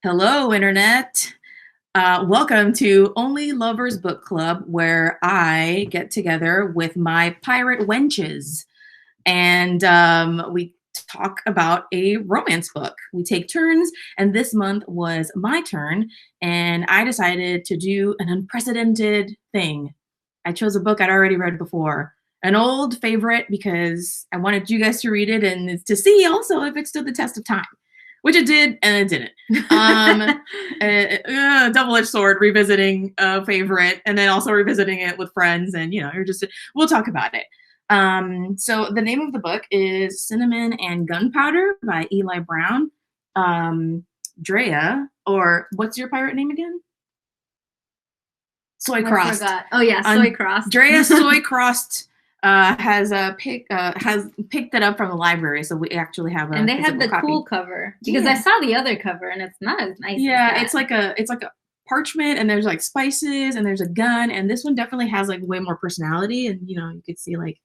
Hello, Internet. Welcome to Only Lovers Book Club, where I get together with my pirate wenches and we talk about a romance book. We take turns, and this month was my turn, and I decided to do an unprecedented thing. I chose a book I'd already read before, an old favorite, because I wanted you guys to read it and to see also if it stood the test of time. Which it did, and it didn't. Double-edged sword, revisiting a favorite, and then also revisiting it with friends, and we'll talk about it. So the name of the book is Cinnamon and Gunpowder by Eli Brown. Drea, or what's your pirate name again? Soy Crossed. I forgot. Oh yeah, Soy Crossed. Drea Soy Crossed. Has picked it up from the library, so we actually have and they had the copy. Cool cover because I saw the other cover and it's not as nice. Yeah, it's like a parchment, and there's like spices, and there's a gun, and this one definitely has like way more personality, and you could see like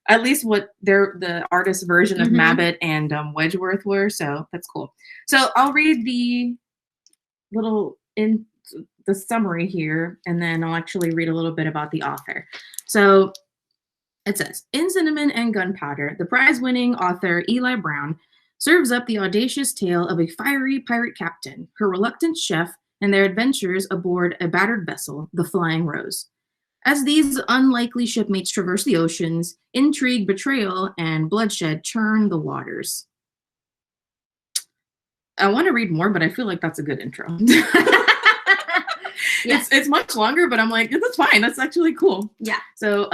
at least what the artist's version of Mabbott and Wedgeworth were, so that's cool. So I'll read the summary here, and then I'll actually read a little bit about the author. So it says, in Cinnamon and Gunpowder, the prize-winning author Eli Brown serves up the audacious tale of a fiery pirate captain, her reluctant chef, and their adventures aboard a battered vessel, the Flying Rose. As these unlikely shipmates traverse the oceans, intrigue, betrayal, and bloodshed churn the waters. I want to read more, but I feel like that's a good intro. It's much longer, but I'm like, that's fine. That's actually cool. Yeah. So,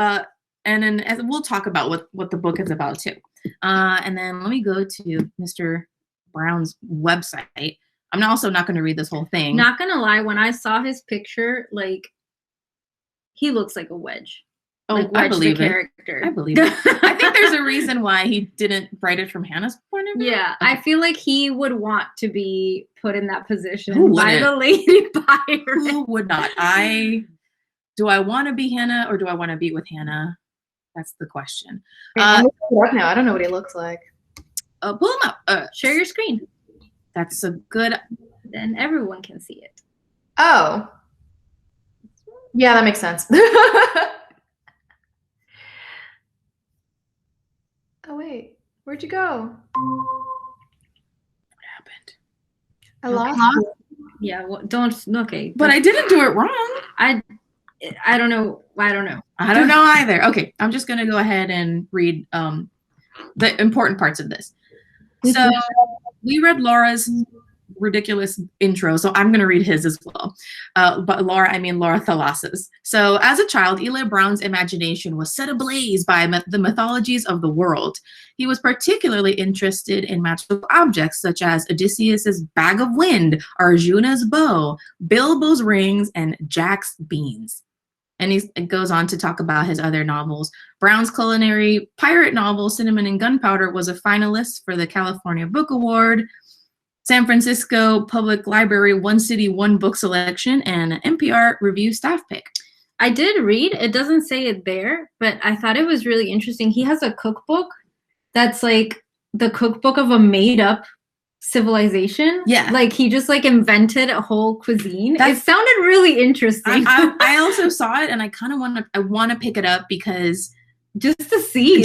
and then we'll talk about what the book is about too. And then let me go to Mr. Brown's website. I'm also not going to read this whole thing. Not going to lie, when I saw his picture, like, he looks like a Wedge. Oh, like Wedge, I believe the it. Character. I believe it. I think there's a reason why he didn't write it from Hannah's point of view. Yeah, okay. I feel like he would want to be put in that position by the lady pirate. Who would not? Do I want to be Hannah, or do I want to be with Hannah? That's the question. I'm looking up now. I don't know what he looks like. Pull him up. Share your screen. That's a good. Then everyone can see it. Oh. Yeah, that makes sense. Oh, wait. Where'd you go? What happened? I lost. Yeah, well, don't. Okay. But I didn't do it wrong. I don't know. I don't know either. Okay, I'm just gonna go ahead and read the important parts of this. So we read Laura's ridiculous intro, so I'm gonna read his as well. But Laura Thalas's. So as a child, Eli Brown's imagination was set ablaze by the mythologies of the world. He was particularly interested in magical objects such as Odysseus's bag of wind, Arjuna's bow, Bilbo's rings, and Jack's beans. And it goes on to talk about his other novels. Brown's culinary pirate novel, Cinnamon and Gunpowder, was a finalist for the California Book Award, San Francisco Public Library One City, One Book selection, and an NPR Review staff pick. I did read, it doesn't say it there, but I thought it was really interesting. He has a cookbook that's like the cookbook of a made-up civilization. Yeah. Like he just like invented a whole cuisine. It sounded really interesting. I also saw it, and I kind of want to pick it up because just to see it.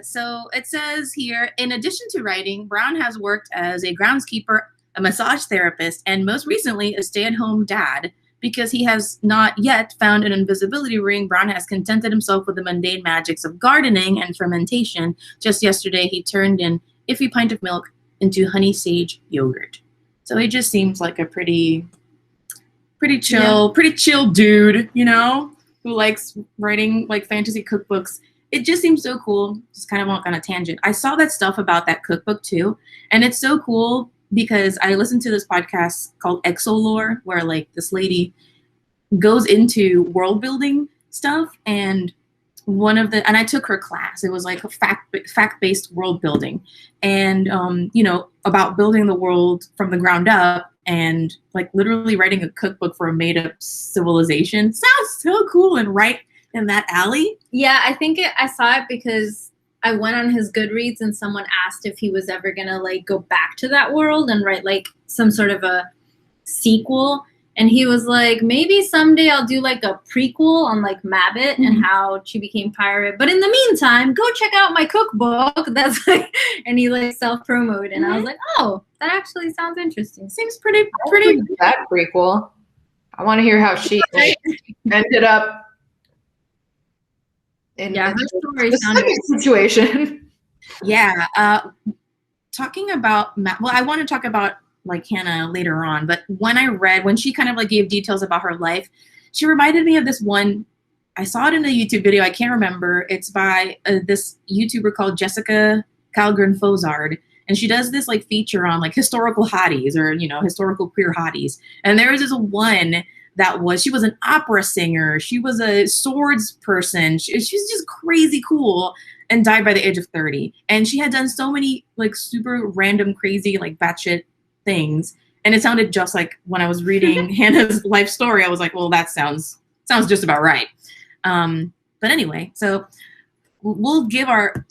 So it says here, in addition to writing, Brown has worked as a groundskeeper, a massage therapist, and most recently a stay-at-home dad. Because he has not yet found an invisibility ring, Brown has contented himself with the mundane magics of gardening and fermentation. Just yesterday, he turned an iffy pint of milk into honey sage yogurt. So he just seems like a pretty chill dude, who likes writing like fantasy cookbooks. It just seems so cool. Just kind of went on a tangent. I saw that stuff about that cookbook too, and it's so cool because I listened to this podcast called Exolore, where like this lady goes into world building stuff, and I took her class. It was like a fact-based world building, and about building the world from the ground up, and like literally writing a cookbook for a made-up civilization. Sounds so cool and right in that alley. Yeah, I think I saw it because I went on his Goodreads and someone asked if he was ever gonna like go back to that world and write like some sort of a sequel. And he was like, maybe someday I'll do like a prequel on like Mabbit and how she became pirate. But in the meantime, go check out my cookbook. That's like, and he like self-promoted. And I was like, oh, that actually sounds interesting. Seems pretty. That prequel. I want to hear how she ended up in Yeah, her story the sounded second situation. Yeah. Talking about, well, I want to talk about like Hannah later on, but when she kind of like gave details about her life, she reminded me of this one. I saw it in a YouTube video. I can't remember. It's by this YouTuber called Jessica Calgren-Fozard. And she does this like feature on like historical hotties or, you know, historical queer hotties. And there was this one she was an opera singer. She was a swords person. She's just crazy cool and died by the age of 30. And she had done so many like super random, crazy, like batshit things. And it sounded just like when I was reading Hannah's life story, I was like, well, that sounds just about right. But anyway, so we'll give our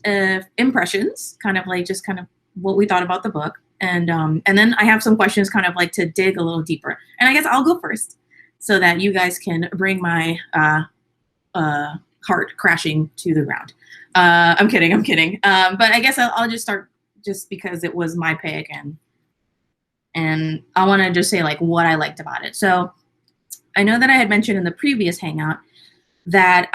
impressions, kind of like just kind of what we thought about the book. And then I have some questions kind of like to dig a little deeper. And I guess I'll go first so that you guys can bring my heart crashing to the ground. I'm kidding. But I guess I'll just start just because it was my pick and I want to just say like what I liked about it. So I know that I had mentioned in the previous hangout that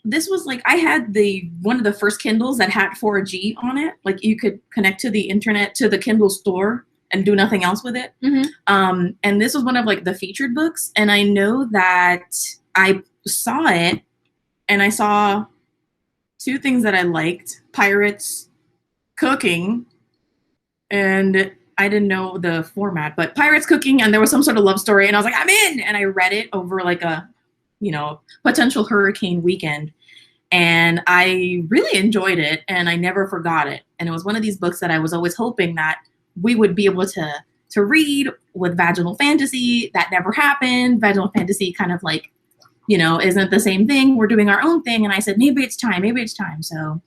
this was like, I had one of the first Kindles that had 4G on it. Like you could connect to the internet, to the Kindle store and do nothing else with it. And this was one of like the featured books. And I know that I saw it and I saw two things that I liked: pirates, cooking, and I didn't know the format, but pirates, cooking, and there was some sort of love story. And I was like, I'm in. And I read it over like a, you know, potential hurricane weekend. And I really enjoyed it and I never forgot it. And it was one of these books that I was always hoping that we would be able to read with vaginal fantasy. That never happened. Vaginal fantasy kind of like, you know, isn't the same thing. We're doing our own thing. And I said, maybe it's time. So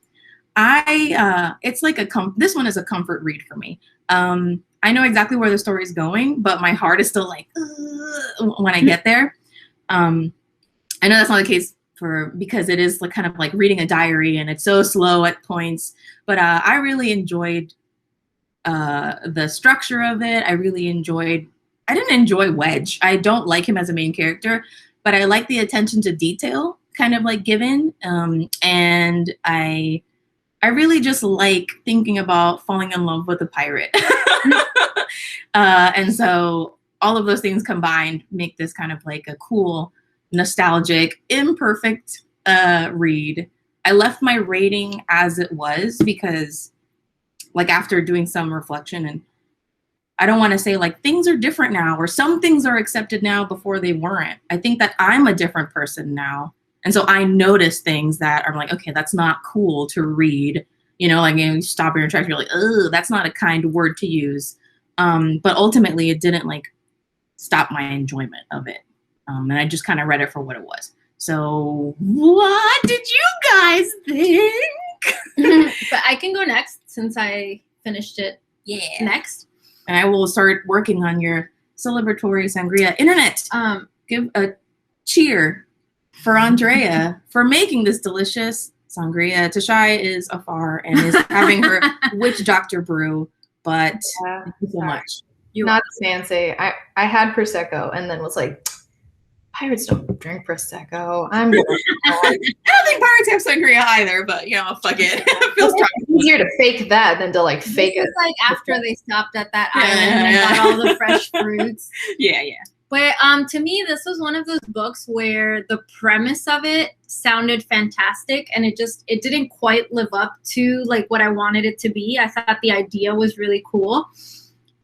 it's like this one is a comfort read for me. I know exactly where the story is going, but my heart is still like, when I get there. I know that's not the case because it is like kind of like reading a diary and it's so slow at points, but I really enjoyed the structure of it. I didn't enjoy Wedge. I don't like him as a main character, but I like the attention to detail kind of like given. And I really just like thinking about falling in love with a pirate. And so all of those things combined make this kind of like a cool, nostalgic, imperfect read. I left my rating as it was because like after doing some reflection, and I don't want to say like things are different now or some things are accepted now before they weren't. I think that I'm a different person now. And so I notice things that are like, okay, that's not cool to read. You know, like you stop in your tracks, you're like, oh, that's not a kind word to use. But ultimately it didn't like stop my enjoyment of it. And I just kind of read it for what it was. So what did you guys think? But I can go next since I finished it next. And I will start working on your celebratory sangria. Internet, give a cheer for Andrea for making this delicious sangria. Tashai is afar and is having her witch doctor brew, but thank you so much. Not fancy. I had Prosecco and then was like, pirates don't drink Prosecco. I don't think pirates have sangria either, but you know, fuck it. It feels easier to fake that than to like fake it. Like after they stopped at that island and got all the fresh fruits. Yeah. But to me, this was one of those books where the premise of it sounded fantastic, and it didn't quite live up to like what I wanted it to be. I thought the idea was really cool.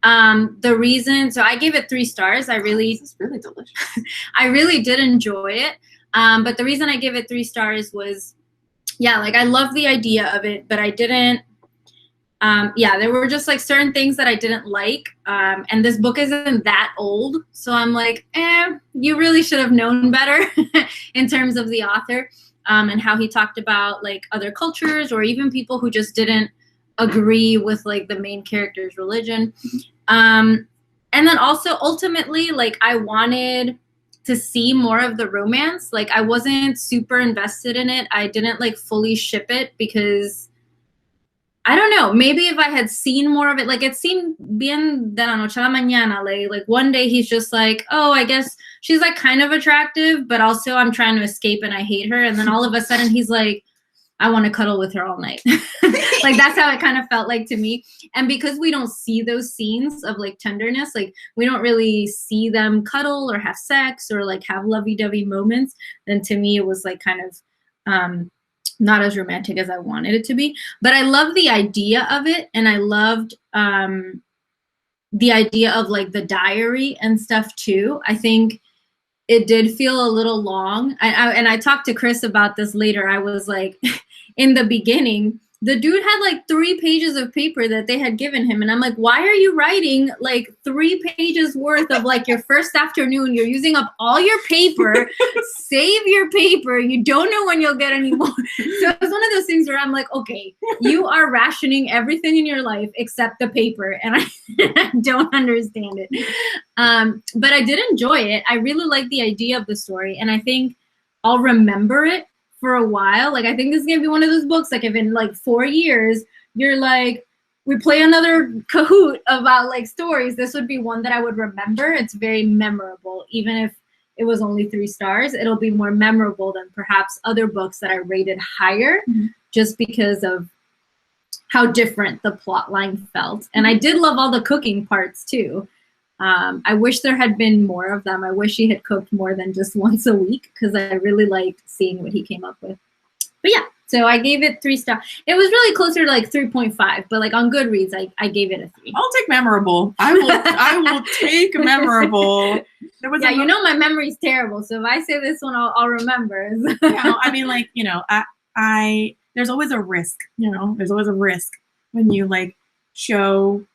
So I gave it 3 stars. This is really delicious. I really did enjoy it. But the reason I gave it 3 stars was, like I love the idea of it, but I didn't. There were just like certain things that I didn't like. And this book isn't that old. So I'm like, you really should have known better in terms of the author. and how he talked about like other cultures or even people who just didn't agree with like the main character's religion. And then also ultimately, like I wanted to see more of the romance. Like I wasn't super invested in it. I didn't like fully ship it because I don't know, maybe if I had seen more of it, like it seemed bien de la noche a la mañana, like one day he's just like, oh, I guess she's like kind of attractive, but also I'm trying to escape and I hate her. And then all of a sudden he's like, I want to cuddle with her all night. Like that's how it kind of felt like to me. And because we don't see those scenes of like tenderness, like we don't really see them cuddle or have sex or like have lovey-dovey moments, then to me it was like kind of not as romantic as I wanted it to be. But I love the idea of it, and I loved the idea of like the diary and stuff too. I think it did feel a little long. And I talked to Chris about this later. I was like, in the beginning, the dude had like 3 pages of paper that they had given him. And I'm like, why are you writing like 3 pages worth of like your first afternoon? You're using up all your paper. Save your paper. You don't know when you'll get any more. So it's one of those things where I'm like, okay, you are rationing everything in your life except the paper. And I don't understand it. But I did enjoy it. I really like the idea of the story. And I think I'll remember it for a while. Like I think this is gonna be one of those books, like if in like 4 years you're like, we play another Kahoot about like stories, this would be one that I would remember. It's very memorable. Even if it was only 3 stars, it'll be more memorable than perhaps other books that I rated higher, just because of how different the plot line felt. And I did love all the cooking parts too. I wish there had been more of them. I wish he had cooked more than just once a week, because I really liked seeing what he came up with. But yeah, so I gave it 3 stars. It was really closer to like 3.5, but like on Goodreads, I gave it a 3. I'll take memorable. I will take memorable. There was you know my memory's terrible, so if I say this one, I'll remember. I mean, like, you know, I there's always a risk. You know, there's always a risk when you like show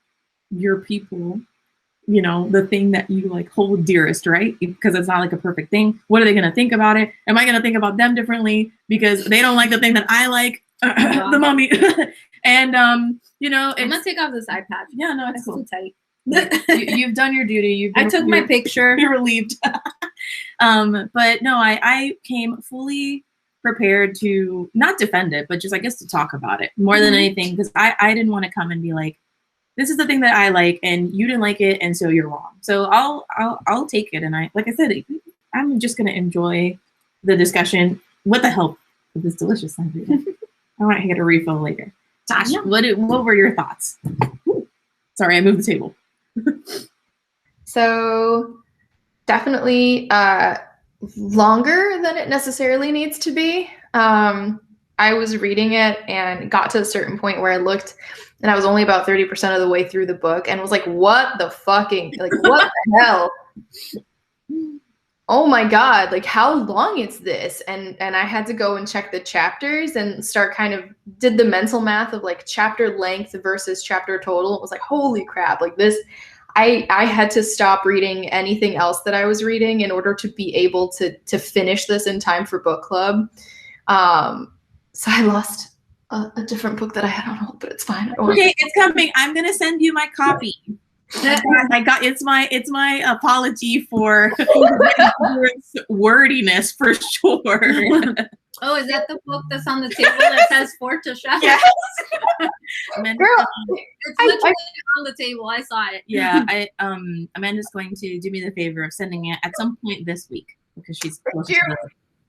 your people, you know, the thing that you like hold dearest, right? Because it's not like a perfect thing. What are they going to think about it? Am I going to think about them differently because they don't like the thing that I like? The mummy. And, you know, I'm going to take off this eye patch. Yeah, no, it's cool. Too tight. You've done your duty. I took my picture. You're relieved. But no, I came fully prepared to not defend it, but just, I guess, to talk about it more than anything. Because I didn't want to come and be like, this is the thing that I like, and you didn't like it, and so you're wrong. So I'll take it, and like I said, I'm just gonna enjoy the discussion with the help of this delicious sangria. I might get a refill later. Tosh, what were your thoughts? Ooh, sorry, I moved the table. So definitely longer than it necessarily needs to be. I was reading it and got to a certain point where I looked, and I was only about 30% of the way through the book and was like, what the fucking, like, what the hell? Oh my God, like how long is this? And I had to go and check the chapters and start kind of did the mental math of like chapter length versus chapter total. It was like, holy crap, like this, I had to stop reading anything else that I was reading in order to be able to finish this in time for book club. So I lost a different book that I had on hold, but it's fine. Okay, it's coming. I'm gonna send you my copy. I got it's my apology for wordiness for sure. Oh, is that the book that's on the table that says "For to Chef"? Yes. Girl, it's literally on the table. I saw it. Yeah, Amanda's going to do me the favor of sending it at some point this week because she's close to the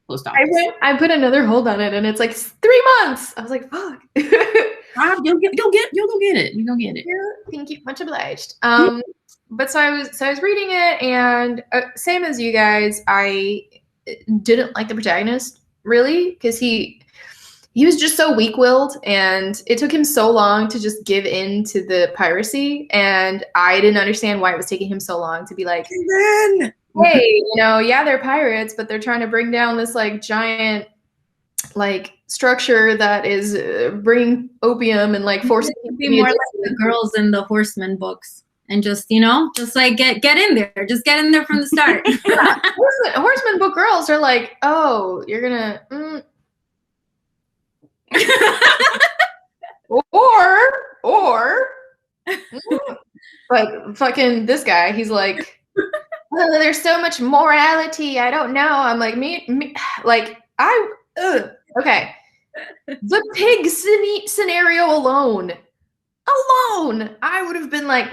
post office. I put another hold on it, and it's like 3 months. I was like, fuck. You'll go get it. You go get it. Thank you, much obliged. But so I was reading it, and same as you guys, I didn't like the protagonist really because he was just so weak-willed, and it took him so long to just give in to the piracy, and I didn't understand why it was taking him so long to be like, hey, you know, yeah, they're pirates, but they're trying to bring down this like giant like structure that is bringing opium and like forcing people to be more like the girls in the Horseman books, and just, you know, just like get in there, just get in there from the start. Horseman book girls are like, oh, you're gonna or like fucking this guy, he's like, oh, there's so much morality. I don't know. I'm like, me like okay. The pig scenario alone, I would have been like,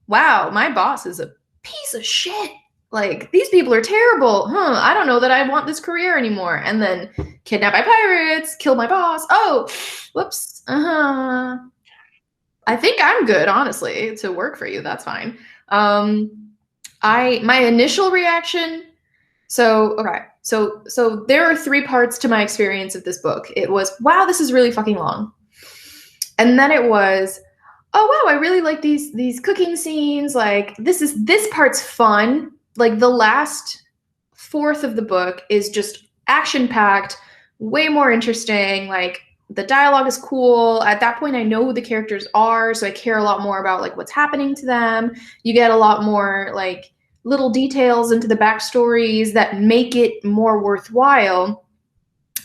wow, my boss is a piece of shit. Like, these people are terrible. I don't know that I want this career anymore. And then kidnapped by pirates, killed my boss. Oh, whoops. I think I'm good, honestly, to work for you. That's fine. My initial reaction. So there are 3 parts to my experience of this book. It was, wow, this is really fucking long. And then it was, oh wow, I really like these cooking scenes. Like, this part's fun. Like, the last fourth of the book is just action-packed, way more interesting. Like, the dialogue is cool. At that point, I know who the characters are, so I care a lot more about like what's happening to them. You get a lot more like little details into the backstories that make it more worthwhile.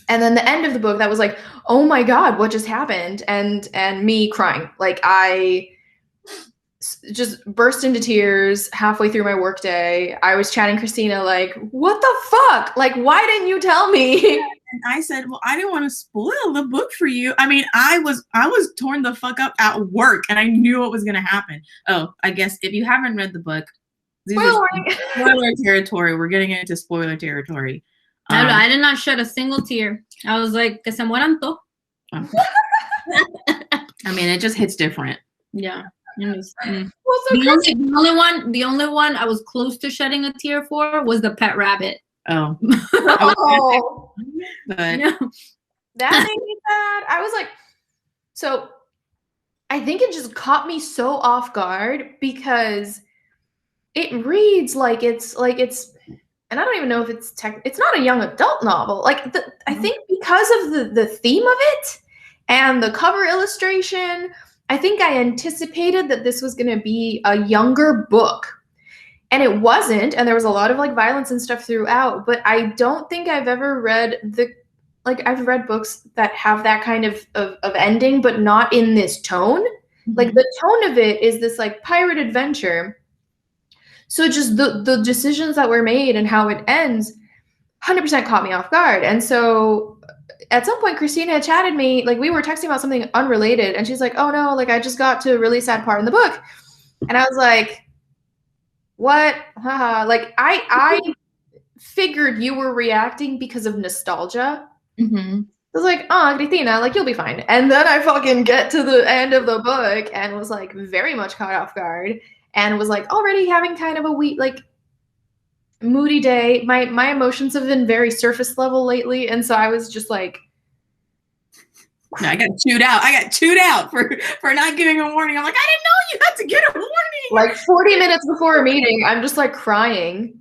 And then the end of the book, that was like, oh my God, what just happened? And me crying. Like, I just burst into tears halfway through my workday. I was chatting Christina like, what the fuck? Like, why didn't you tell me? And I said, well, I didn't want to spoil the book for you. I mean, I was torn the fuck up at work, and I knew what was going to happen. Oh, I guess if you haven't read the book, spoiler territory. We're getting into spoiler territory. I did not shed a single tear. I was like, que se mueran todos. I mean, it just hits different. Yeah. The only one I was close to shedding a tear for was the pet rabbit. Oh. But no. That made me sad. I was like, so I think it just caught me so off guard because it reads like it's and I don't even know if it's not a young adult novel. Like, I think because of the theme of it and the cover illustration, I think I anticipated that this was going to be a younger book. And it wasn't, and there was a lot of like violence and stuff throughout, but I don't think I've ever read I've read books that have that kind of ending, but not in this tone. Mm-hmm. Like, the tone of it is this like pirate adventure. So just the decisions that were made and how it ends 100% caught me off guard. And so at some point, Christina had chatted me, like, we were texting about something unrelated, and she's like, oh no, like, I just got to a really sad part in the book. And I was like, what? Like, I figured you were reacting because of nostalgia. Mm-hmm. I was like, oh, Christina, like, you'll be fine. And then I fucking get to the end of the book and was like very much caught off guard and was like already having kind of a weak, like, moody day. My emotions have been very surface level lately. And so I was just like, no, I got chewed out for not giving a warning. I'm like, I didn't know you had to get a warning. Like 40 minutes before a meeting, I'm just like crying,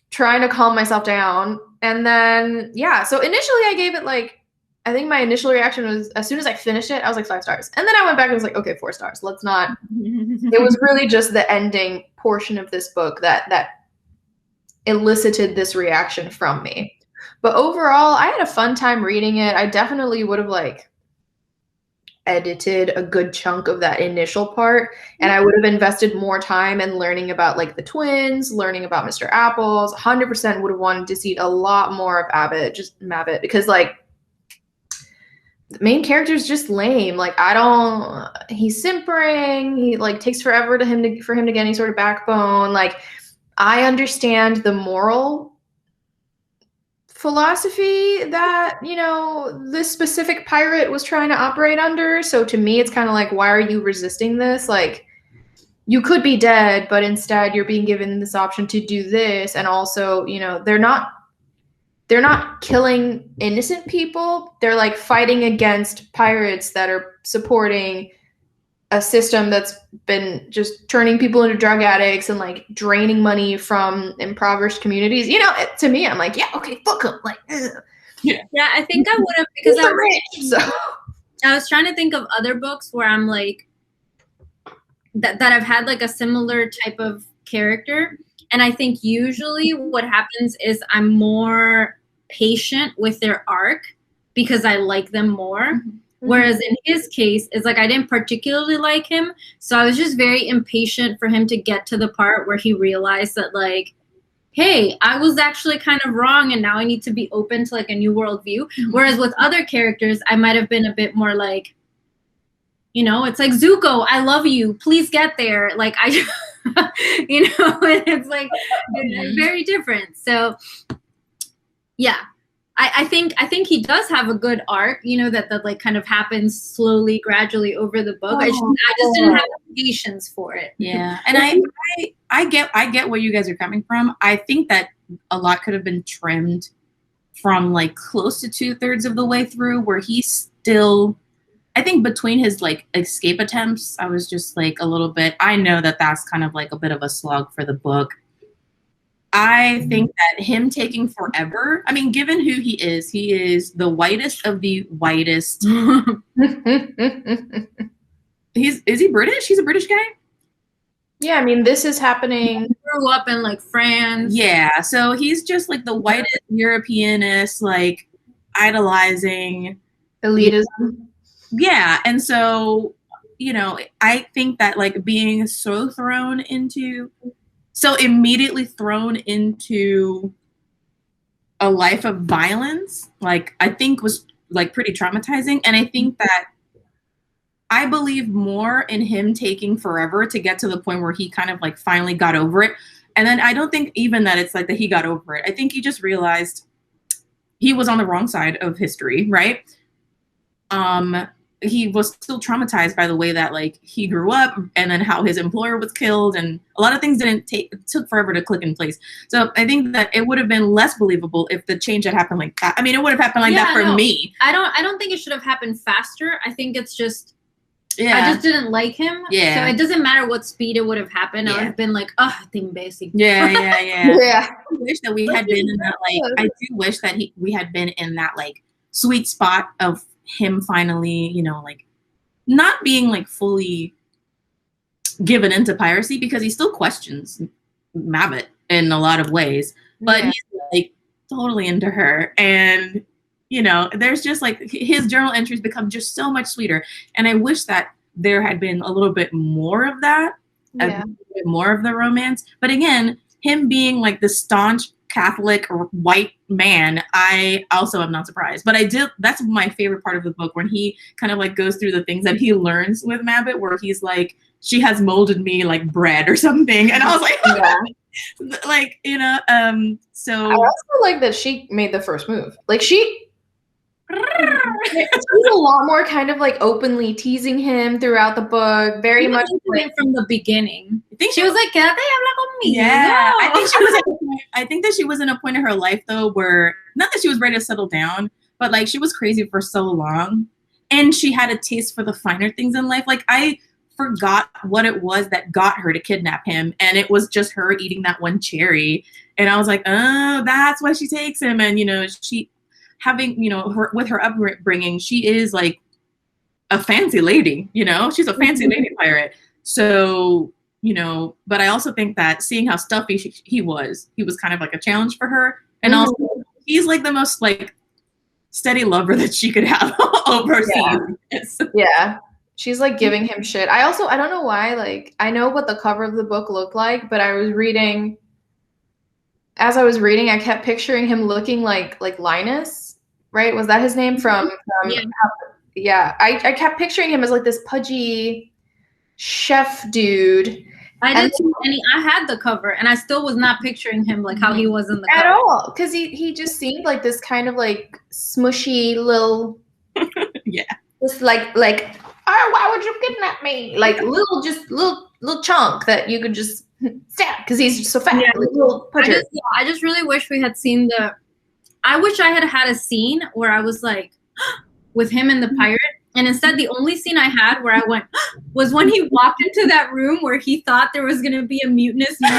trying to calm myself down. And then, yeah, so initially I gave it like, I think my initial reaction was, as soon as I finished it, I was like 5 stars. And then I went back and was like, okay, 4 stars. Let's not. It was really just the ending portion of this book that elicited this reaction from me. But overall, I had a fun time reading it. I definitely would have like edited a good chunk of that initial part, and I would have invested more time in learning about like the twins, learning about Mr. Apples. 100% would have wanted to see a lot more of Mabbit, because like the main character is just lame. Like, he's simpering. He like takes forever for him to get any sort of backbone. Like, I understand the moral philosophy that, you know, this specific pirate was trying to operate under. So to me, it's kind of like, why are you resisting this? Like, you could be dead, but instead you're being given this option to do this. And also, you know, they're not killing innocent people. They're like fighting against pirates that are supporting a system that's been just turning people into drug addicts and like draining money from impoverished communities. You know, to me, I'm like, yeah, okay, fuck them. Like, yeah, I think I would have, because I was trying to think of other books where I'm like that I've had like a similar type of character, and I think usually what happens is I'm more patient with their arc. because I like them more. Whereas in his case, it's like I didn't particularly like him. So I was just very impatient for him to get to the part where he realized that, like, hey, I was actually kind of wrong and now I need to be open to like a new worldview. Whereas with other characters, I might have been a bit more like, you know, it's like, Zuko, I love you. Please get there. Like, I, you know, it's like very different. So, yeah. I think he does have a good arc, you know, that like kind of happens slowly, gradually over the book. I just didn't have the patience for it. Yeah, and I get where you guys are coming from. I think that a lot could have been trimmed from like close to 2/3 of the way through, where he's still. I think between his like escape attempts, I was just like a little bit. I know that that's kind of like a bit of a slog for the book. I think that him taking forever, I mean, given who he is the whitest of the whitest. Is he British? He's a British guy? Yeah, I mean, this is happening. He grew up in like France. Yeah, so he's just like the whitest Europeanist, like idolizing Elitism. Yeah, and so, you know, I think that like being so immediately thrown into a life of violence, like I think was like pretty traumatizing. And I think that I believe more in him taking forever to get to the point where he kind of like finally got over it. And then I don't think even that it's like that he got over it. I think he just realized he was on the wrong side of history, right? He was still traumatized by the way that like he grew up and then how his employer was killed, and a lot of things took forever to click in place. So I think that it would have been less believable if the change had happened like that. I mean, it would have happened like that for me. I don't think it should have happened faster. I think it's just, I just didn't like him. Yeah. So it doesn't matter what speed it would have happened. I would have been like, oh, I think basic. Yeah. Yeah. I wish that we had been in that like. I do wish that we had been in that like sweet spot of him finally, you know, like not being like fully given into piracy, because he still questions Mabbit in a lot of ways, but he's like totally into her. And, you know, there's just like his journal entries become just so much sweeter. And I wish that there had been a little bit more of that, a bit more of the romance. But again, him being like the staunch Catholic or white man, I also am not surprised. But that's my favorite part of the book, when he kind of like goes through the things that he learns with Mabbit, where he's like, she has molded me like bread or something. And I was like, like, you know, so. I also like that she made the first move. Like she's a lot more kind of like openly teasing him throughout the book, very much like from the beginning. I think she was like, "Quédate y habla conmigo." Yeah, no. I think that she was in a point in her life though where, not that she was ready to settle down, but like she was crazy for so long, and she had a taste for the finer things in life. Like I forgot what it was that got her to kidnap him, and it was just her eating that one cherry, and I was like, oh, that's why she takes him. And you know, she having, you know, with her upbringing, she is like a fancy lady, you know, she's a fancy lady pirate. So, you know, but I also think that seeing how stuffy he was kind of like a challenge for her. And also he's like the most like steady lover that she could have overseas. Yeah. She's like giving him shit. I don't know why, like, I know what the cover of the book looked like, but as I was reading, I kept picturing him looking like Linus. Right? Was that his name from yeah. I kept picturing him as like this pudgy chef dude. I did too, and I had the cover, and I still was not picturing him like how he was in the cover. At all. Because he just seemed like this kind of like smushy little just like oh, why would you kidnap me? Like little chunk that you could just stab because he's just so fat. Yeah. Like, I just really wish we had seen I wish I had a scene where I was like with him and the pirate, and instead the only scene I had where I went was when he walked into that room where he thought there was going to be a mutinous meeting,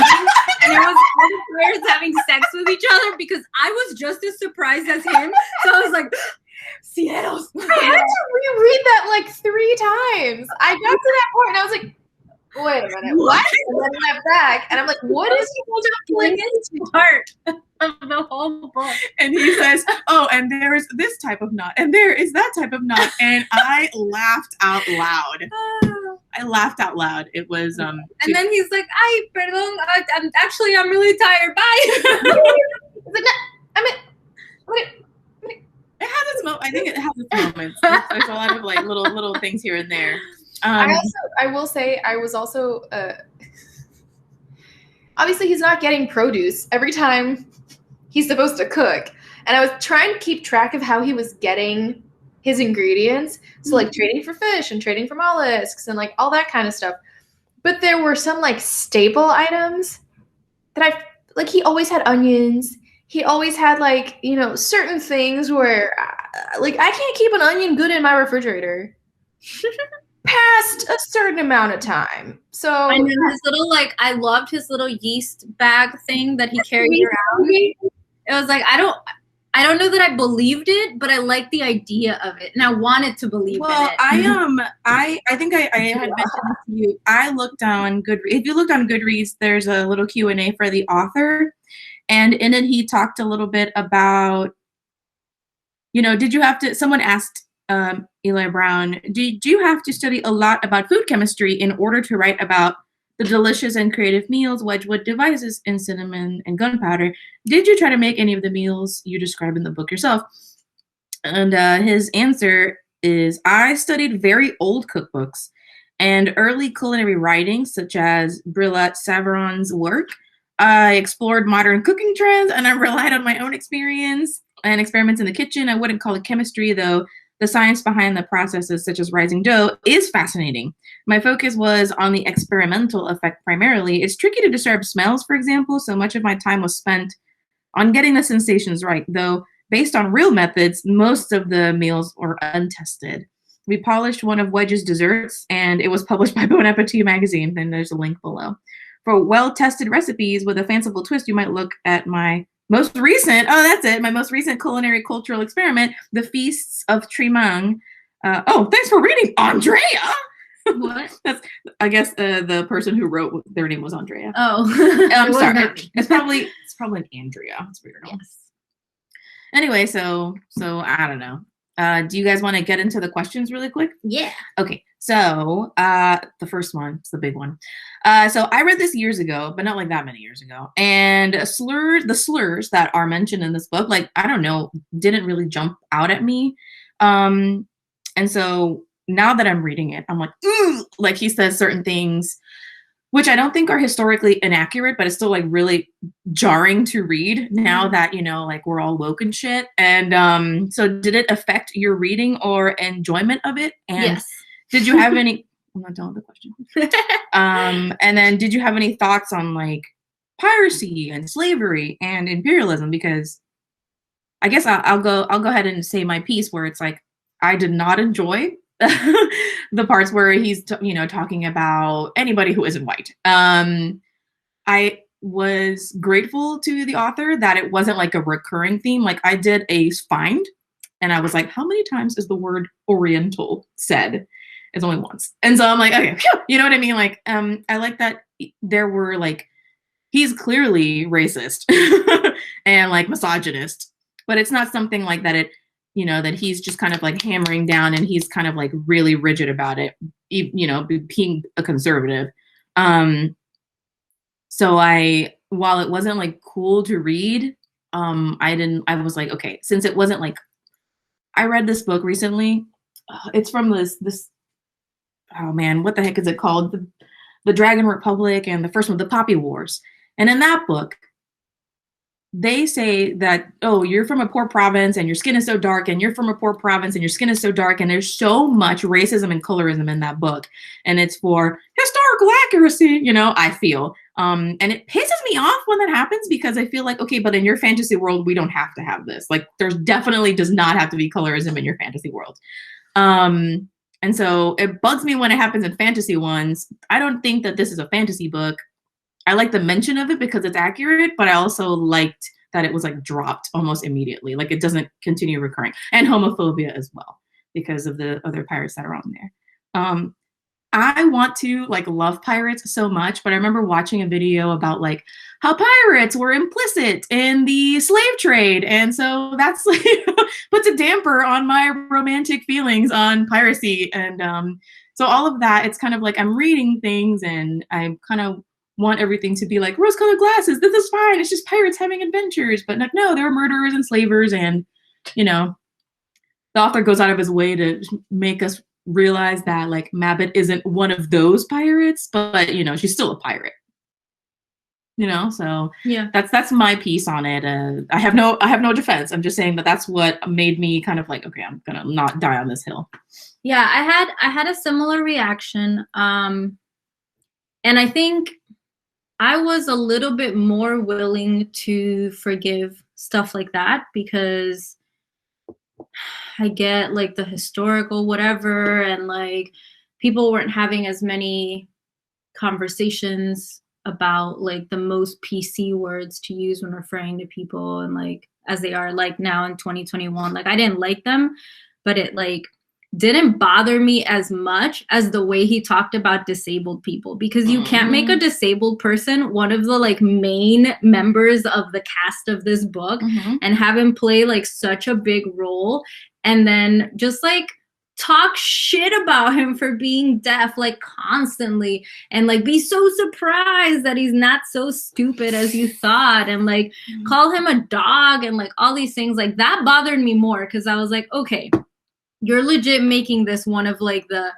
and it was all the players having sex with each other, because I was just as surprised as him. So I was like, cielos. I had to reread that like 3 times. I got to that point and I was like, wait a minute, what? And then I went back, and I'm like, what is he like doing? this part of the whole book? And he says, oh, and there is this type of knot, and there is that type of knot. And I laughed out loud. It was and then he's like, "Ay, perdón, I'm really tired. Bye." It has its I think it has its moments. There's a lot of like little things here and there. I will say, I was also obviously he's not getting produce every time he's supposed to cook, and I was trying to keep track of how he was getting his ingredients. So like trading for fish and trading for mollusks and like all that kind of stuff. But there were some like staple items that like he always had onions. He always had like, you know, certain things where like I can't keep an onion good in my refrigerator past a certain amount of time. So I know his little like, I loved his little yeast bag thing that he carried around. It was like, I don't know that I believed it, but I liked the idea of it, and I wanted to believe in it. I think I had mentioned to you. I looked on Goodreads. If you looked on Goodreads, there's a little Q&A for the author, and in it he talked a little bit about, you know, did you have to? Someone asked Eli Brown, did you have to study a lot about food chemistry in order to write about the delicious and creative meals Wedgwood devises in Cinnamon and Gunpowder? Did you try to make any of the meals you describe in the book yourself? And his answer is, I studied very old cookbooks and early culinary writings, such as Brillat Savarin's work. I explored modern cooking trends, and I relied on my own experience and experiments in the kitchen. I wouldn't call it chemistry, though. The science behind the processes, such as rising dough, is fascinating. My focus was on the experimental effect primarily. It's tricky to describe smells, for example, so much of my time was spent on getting the sensations right, though based on real methods, most of the meals were untested. We polished one of Wedge's desserts, and it was published by Bon Appetit magazine, and there's a link below. For well-tested recipes with a fanciful twist, you might look at my most recent culinary cultural experiment, The Feasts of Tremang. Thanks for reading, Andrea. What? That's, I guess, the person who wrote, their name was Andrea. Oh, I'm sorry. It's probably an Andrea. It's weird. Yes. Anyway, so I don't know. Do you guys want to get into the questions really quick? Yeah. Okay. So the first one, it's the big one. So I read this years ago, but not like that many years ago. And the slurs that are mentioned in this book, like, I don't know, didn't really jump out at me. And so now that I'm reading it, I'm like, ooh, like he says certain things, which I don't think are historically inaccurate, but it's still like really jarring to read now that, you know, like we're all woke and shit. And so did it affect your reading or enjoyment of it? And yes. Did you have any, I'm not done with the question. And then did you have any thoughts on like piracy and slavery and imperialism? Because I guess I'll go ahead and say my piece where it's like, I did not enjoy the parts where he's, talking about anybody who isn't white. I was grateful to the author that it wasn't like a recurring theme. Like I did a find and I was like, how many times is the word Oriental said? It's only once. And so I'm like, okay, phew, you know what I mean? Like, I like that there were like, he's clearly racist and like misogynist, but it's not something like that that he's just kind of like hammering down and he's kind of like really rigid about it, being a conservative. So while it wasn't like cool to read, I was like, okay, since it wasn't like, I read this book recently. It's from this, oh man, what the heck is it called? The Dragon Republic and the first one, the Poppy Wars. And in that book, they say that, oh, you're from a poor province and your skin is so dark, and you're from a poor province and your skin is so dark. And there's so much racism and colorism in that book. And it's for historical accuracy, I feel. And it pisses me off when that happens because I feel like, okay, but in your fantasy world, we don't have to have this. Like there's definitely does not have to be colorism in your fantasy world. And so it bugs me when it happens in fantasy ones. I don't think that this is a fantasy book. I like the mention of it because it's accurate, but I also liked that it was like dropped almost immediately. Like it doesn't continue recurring. And homophobia as well because of the other pirates that are on there. I want to like love pirates so much, but I remember watching a video about like how pirates were implicit in the slave trade. And so that's like puts a damper on my romantic feelings on piracy. And so all of that, it's kind of like I'm reading things and I kind of want everything to be like rose-colored glasses. This is fine. It's just pirates having adventures. But like, no, there were murderers and slavers. And, you know, the author goes out of his way to make us realize that like Mabbit isn't one of those pirates, but, you know, she's still a pirate. You know, so yeah, that's my piece on it. I have no defense. I'm just saying that that's what made me kind of like, okay, I'm gonna not die on this hill. Yeah, I had a similar reaction, and I think I was a little bit more willing to forgive stuff like that because I get like the historical whatever, and like people weren't having as many conversations about like the most PC words to use when referring to people and like as they are like now in 2021. Like I didn't like them, but it like didn't bother me as much as the way he talked about disabled people, because you can't make a disabled person one of the like main members of the cast of this book and have him play like such a big role and then just like talk shit about him for being deaf like constantly and like be so surprised that he's not so stupid as you thought and like call him a dog and like all these things. Like that bothered me more because I was like, okay, you're legit making this one of like the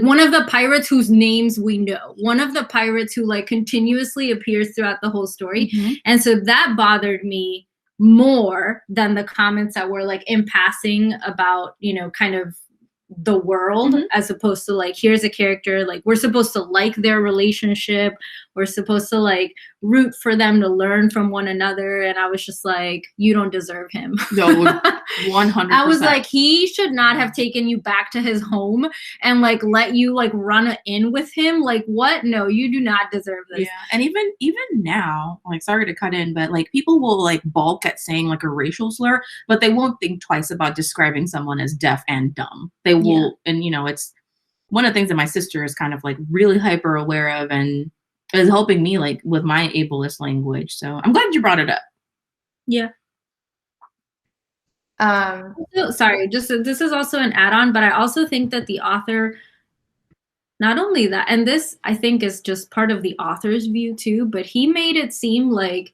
one of the pirates whose names we know, one of the pirates who like continuously appears throughout the whole story. And so that bothered me more than the comments that were like in passing about, you know, kind of the world as opposed to like here's a character like we're supposed to like their relationship, we're supposed to like root for them to learn from one another, and I was just like, you don't deserve him. No, 100%. I was like, he should not have taken you back to his home and like let you like run in with him. Like what? No, you do not deserve this. Yeah, and even now, like sorry to cut in, but like people will like balk at saying like a racial slur, but they won't think twice about describing someone as deaf and dumb. They will, and you know, it's one of the things that my sister is kind of like really hyper aware of and is helping me like with my ableist language. So I'm glad you brought it up. Yeah. Sorry, just this is also an add-on, but I also think that the author, not only that, and this I think is just part of the author's view too, but he made it seem like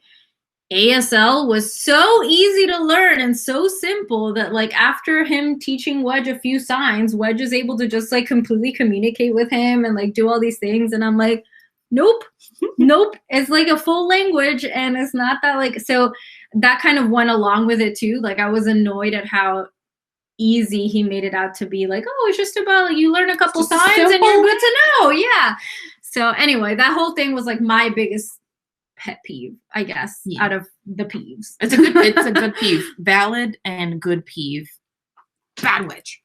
ASL was so easy to learn and so simple that like after him teaching Wedge a few signs, Wedge is able to just like completely communicate with him and like do all these things. And I'm like, nope. It's like a full language and it's not that like, so that kind of went along with it too. Like I was annoyed at how easy he made it out to be like, oh, it's just about you learn a couple signs and you're good to know. Yeah. So anyway, that whole thing was like my biggest pet peeve, I guess, out of the peeves. It's a good peeve. Valid and good peeve. Bad witch.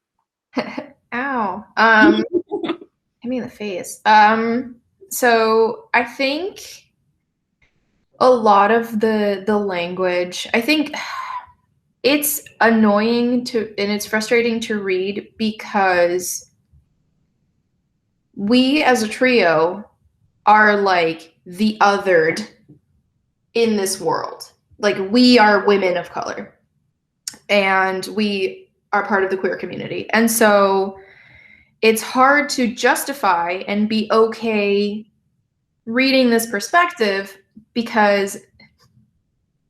Ow. Hit me in the face. So I think a lot of the language, I think it's annoying and it's frustrating to read because we as a trio are like the othered in this world. Like we are women of color and we are part of the queer community. And so it's hard to justify and be okay reading this perspective because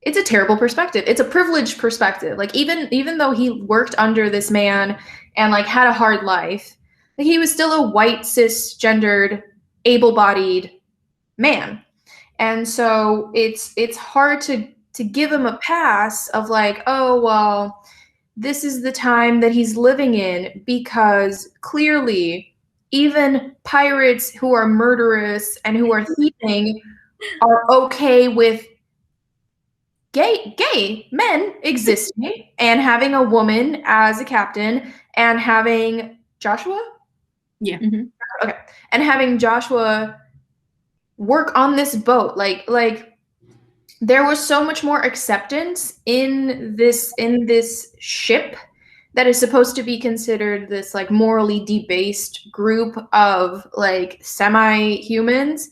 it's a terrible perspective. It's a privileged perspective. Like even though he worked under this man and like had a hard life, like he was still a white, cisgendered, able-bodied man. And so it's hard to give him a pass of like, oh, well, this is the time that he's living in, because clearly even pirates who are murderous and who are thieving are okay with gay men existing and having a woman as a captain and having Joshua? Yeah. Okay. And having Joshua work on this boat. Like there was so much more acceptance in this ship that is supposed to be considered this like morally debased group of like semi-humans.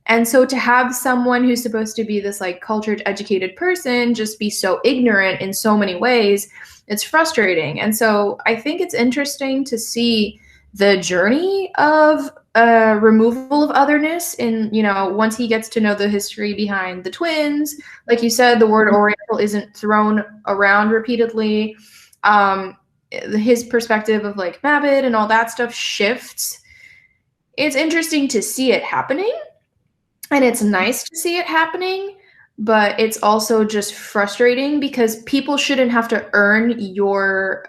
And so to have someone who's supposed to be this like cultured, educated person just be so ignorant in so many ways, it's frustrating. And so I think it's interesting to see the journey of removal of otherness in, you know, once he gets to know the history behind the twins. Like you said, the word Oriental isn't thrown around repeatedly. His perspective of like Mabed and all that stuff shifts. It's interesting to see it happening. And it's nice to see it happening, but it's also just frustrating because people shouldn't have to earn your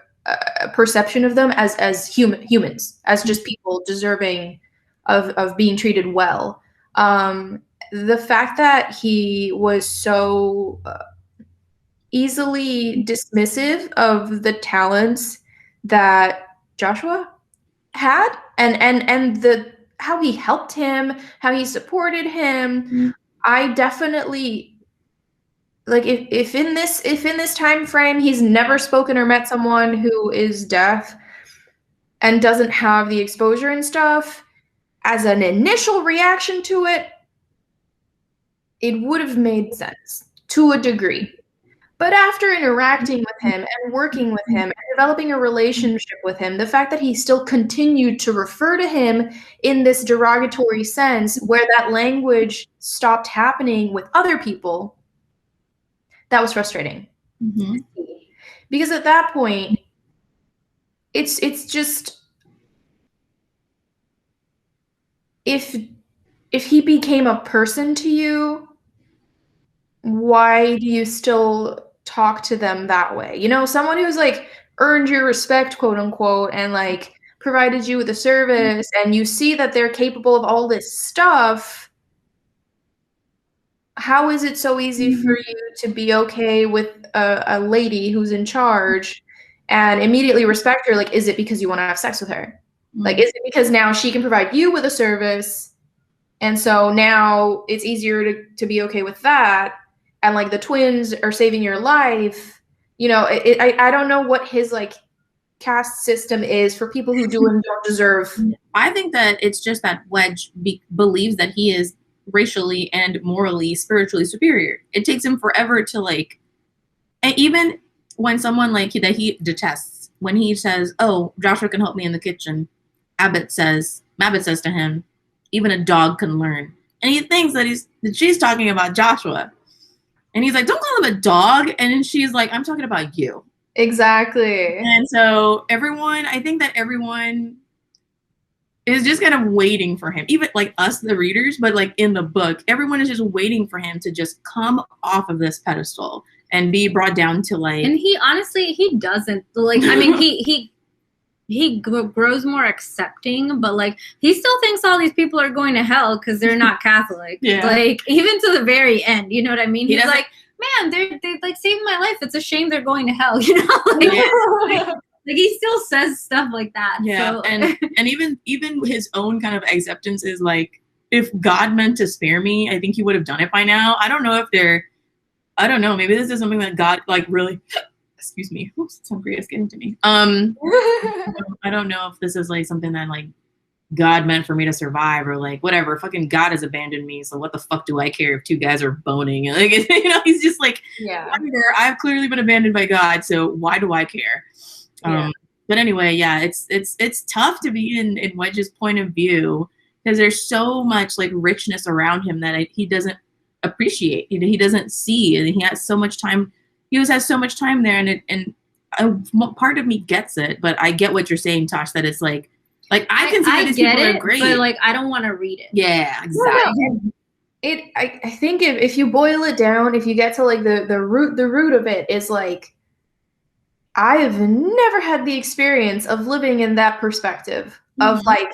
perception of them as humans, as just people deserving of being treated well. The fact that he was so easily dismissive of the talents that Joshua had, and the how he helped him, how he supported him. Mm-hmm. I definitely like if in this time frame he's never spoken or met someone who is deaf and doesn't have the exposure and stuff, as an initial reaction to it, it would have made sense to a degree. But after interacting with him and working with him and developing a relationship with him, the fact that he still continued to refer to him in this derogatory sense where that language stopped happening with other people, that was frustrating. Mm-hmm. Because at that point, it's just, if he became a person to you, why do you still talk to them that way? You know, someone who's like earned your respect, quote unquote, and like provided you with a service, and you see that they're capable of all this stuff. How is it so easy for you to be okay with a lady who's in charge and immediately respect her? Like, is it because you want to have sex with her? Like, is it because now she can provide you with a service, and so now it's easier to be okay with that? And like the twins are saving your life, you know. I don't know what his like caste system is for people who do and don't deserve. I think that it's just that Wedge believes that he is racially and morally, spiritually superior. It takes him forever to like, and even when someone like that he detests, when he says, "Oh, Joshua can help me in the kitchen," Mabed says to him, "Even a dog can learn," and he thinks that she's talking about Joshua. And he's like, "Don't call him a dog." And then she's like, "I'm talking about you." Exactly. And so I think that everyone is just kind of waiting for him, even like us, the readers, but like in the book, everyone is just waiting for him to just come off of this pedestal and be brought down to like. And he honestly, he doesn't like, I mean, he grows more accepting, but like he still thinks all these people are going to hell because they're not Catholic. Yeah. Like even to the very end, you know what I mean? He's like, man, they like saved my life. It's a shame they're going to hell, you know? Like he still says stuff like that. Yeah, so. and even his own kind of acceptance is like, if God meant to spare me, I think he would have done it by now. I don't know. Maybe this is something that God like really. Excuse me. Oops, some is getting to me. I don't know if this is like something that like God meant for me to survive or like whatever. Fucking God has abandoned me, so what the fuck do I care if two guys are boning? Like, you know, he's just like, yeah, I've clearly been abandoned by God, so why do I care? Yeah. But anyway, yeah, it's tough to be in Wedge's point of view because there's so much like richness around him that he doesn't appreciate. He doesn't see, and he has so much time. He always has so much time there, and part of me gets it, but I get what you're saying, Tosh, that it's like I can see that these people are great, but like I don't want to read it. Yeah, exactly. I think if you boil it down, if you get to like the root of it is like, I have never had the experience of living in that perspective of like,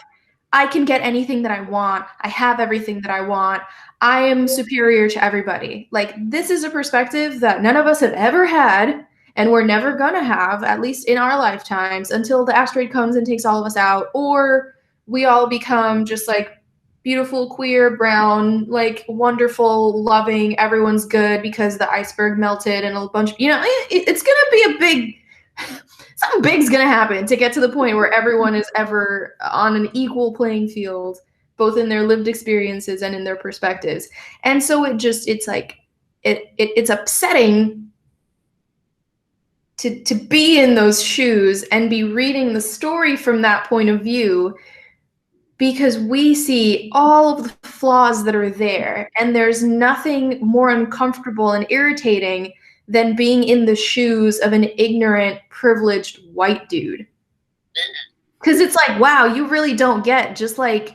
I can get anything that I want. I have everything that I want. I am superior to everybody. Like, this is a perspective that none of us have ever had, and we're never gonna have, at least in our lifetimes, until the asteroid comes and takes all of us out, or we all become just like beautiful, queer, brown, like wonderful, loving, everyone's good because the iceberg melted and a bunch of, you know, it's gonna be something big's gonna happen to get to the point where everyone is ever on an equal playing field, both in their lived experiences and in their perspectives. And so it's like it's upsetting to be in those shoes and be reading the story from that point of view, because we see all of the flaws that are there, and there's nothing more uncomfortable and irritating than being in the shoes of an ignorant, privileged white dude. Because it's like, wow, you really don't get, just like,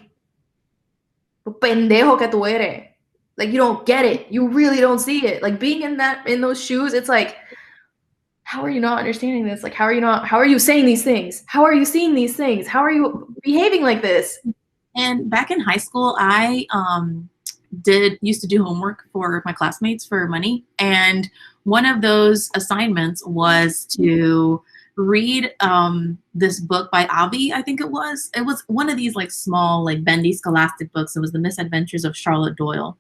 pendejo que tú eres. Like, you don't get it. You really don't see it. Like, being in those shoes, it's like, how are you not understanding this? Like, how are you saying these things? How are you seeing these things? How are you behaving like this? And back in high school, I used to do homework for my classmates for money. And one of those assignments was to read this book by Avi, I think it was. It was one of these like small, like bendy scholastic books. It was The Misadventures of Charlotte Doyle.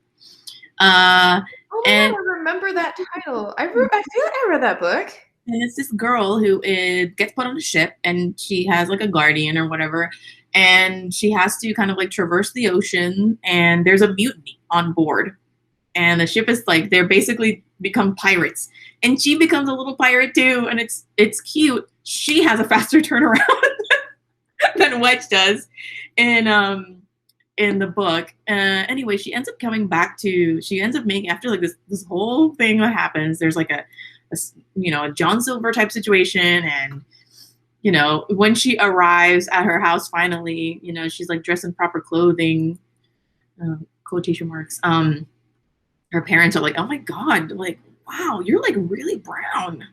Oh man, I remember that title. I feel like I read that book. And it's this girl who gets put on a ship, and she has like a guardian or whatever, and she has to kind of like traverse the ocean, and there's a mutiny on board, and the ship is like, they're basically become pirates, and she becomes a little pirate too, and it's cute. She has a faster turnaround than Wedge does in the book. Anyway, she ends up making, after like this whole thing that happens, there's like a John Silver type situation, and when she arrives at her house finally, she's like dressed in proper clothing, quotation marks. Her parents are like, oh my god, like, wow, you're like really brown.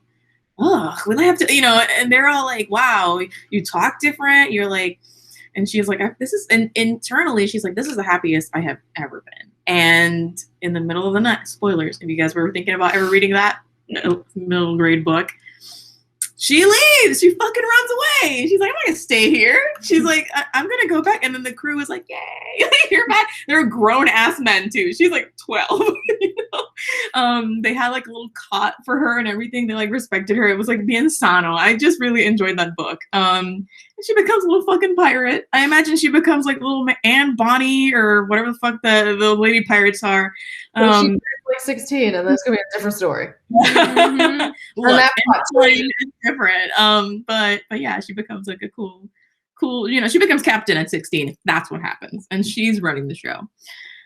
Ugh, will I have to, and they're all like, wow, you talk different. You're like, and she's like, and internally she's like, this is the happiest I have ever been. And in the middle of the night, spoilers, if you guys were thinking about ever reading that middle grade book, she leaves. She fucking runs away. She's like, I'm not gonna stay here. She's like, I'm gonna go back. And then the crew is like, yay, you're back. They're grown ass men too. She's like 12. They had like a little cot for her and everything. They like respected her. It was like bien sano. I just really enjoyed that book. She becomes a little fucking pirate. I imagine she becomes like little Anne Bonny or whatever the fuck the lady pirates are. She's like 16, and that's gonna be a different story. Mm-hmm. Look, it's different. But yeah, she becomes like a cool. She becomes captain at 16. That's what happens, and she's running the show.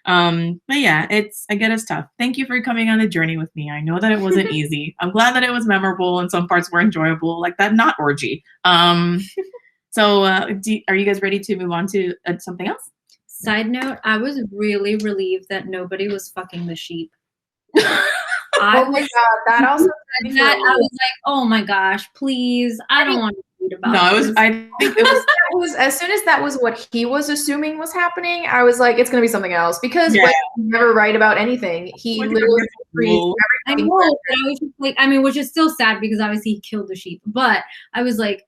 But yeah, I get it's tough. Thank you for coming on the journey with me. I know that it wasn't easy. I'm glad that it was memorable and some parts were enjoyable, like that not orgy. So are you guys ready to move on to something else? Side note, I was really relieved that nobody was fucking the sheep. Oh my god, that also I was like, oh my gosh, please, I don't want to read about this. I think it was as soon as that was what he was assuming was happening, I was like, it's gonna be something else, because Wes never write about anything. He literally reads everything. I know, but I was just like, which is still sad because obviously he killed the sheep, but I was like,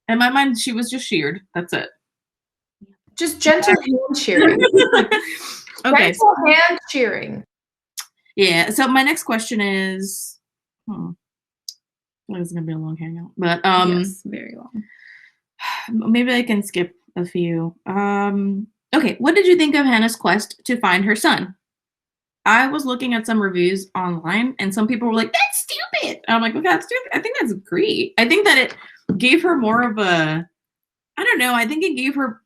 in my mind, she was just sheared. That's it. Just gentle hand shearing. Okay. Gentle hand shearing. Yeah. So my next question is, it's gonna be a long hangout, but yes, very long. Maybe I can skip a few. Okay. What did you think of Hannah's quest to find her son? I was looking at some reviews online, and some people were like, "That's stupid." I'm like, "Okay, that's stupid." I think that's great. I think that it gave her more of a, I don't know. I think it gave her.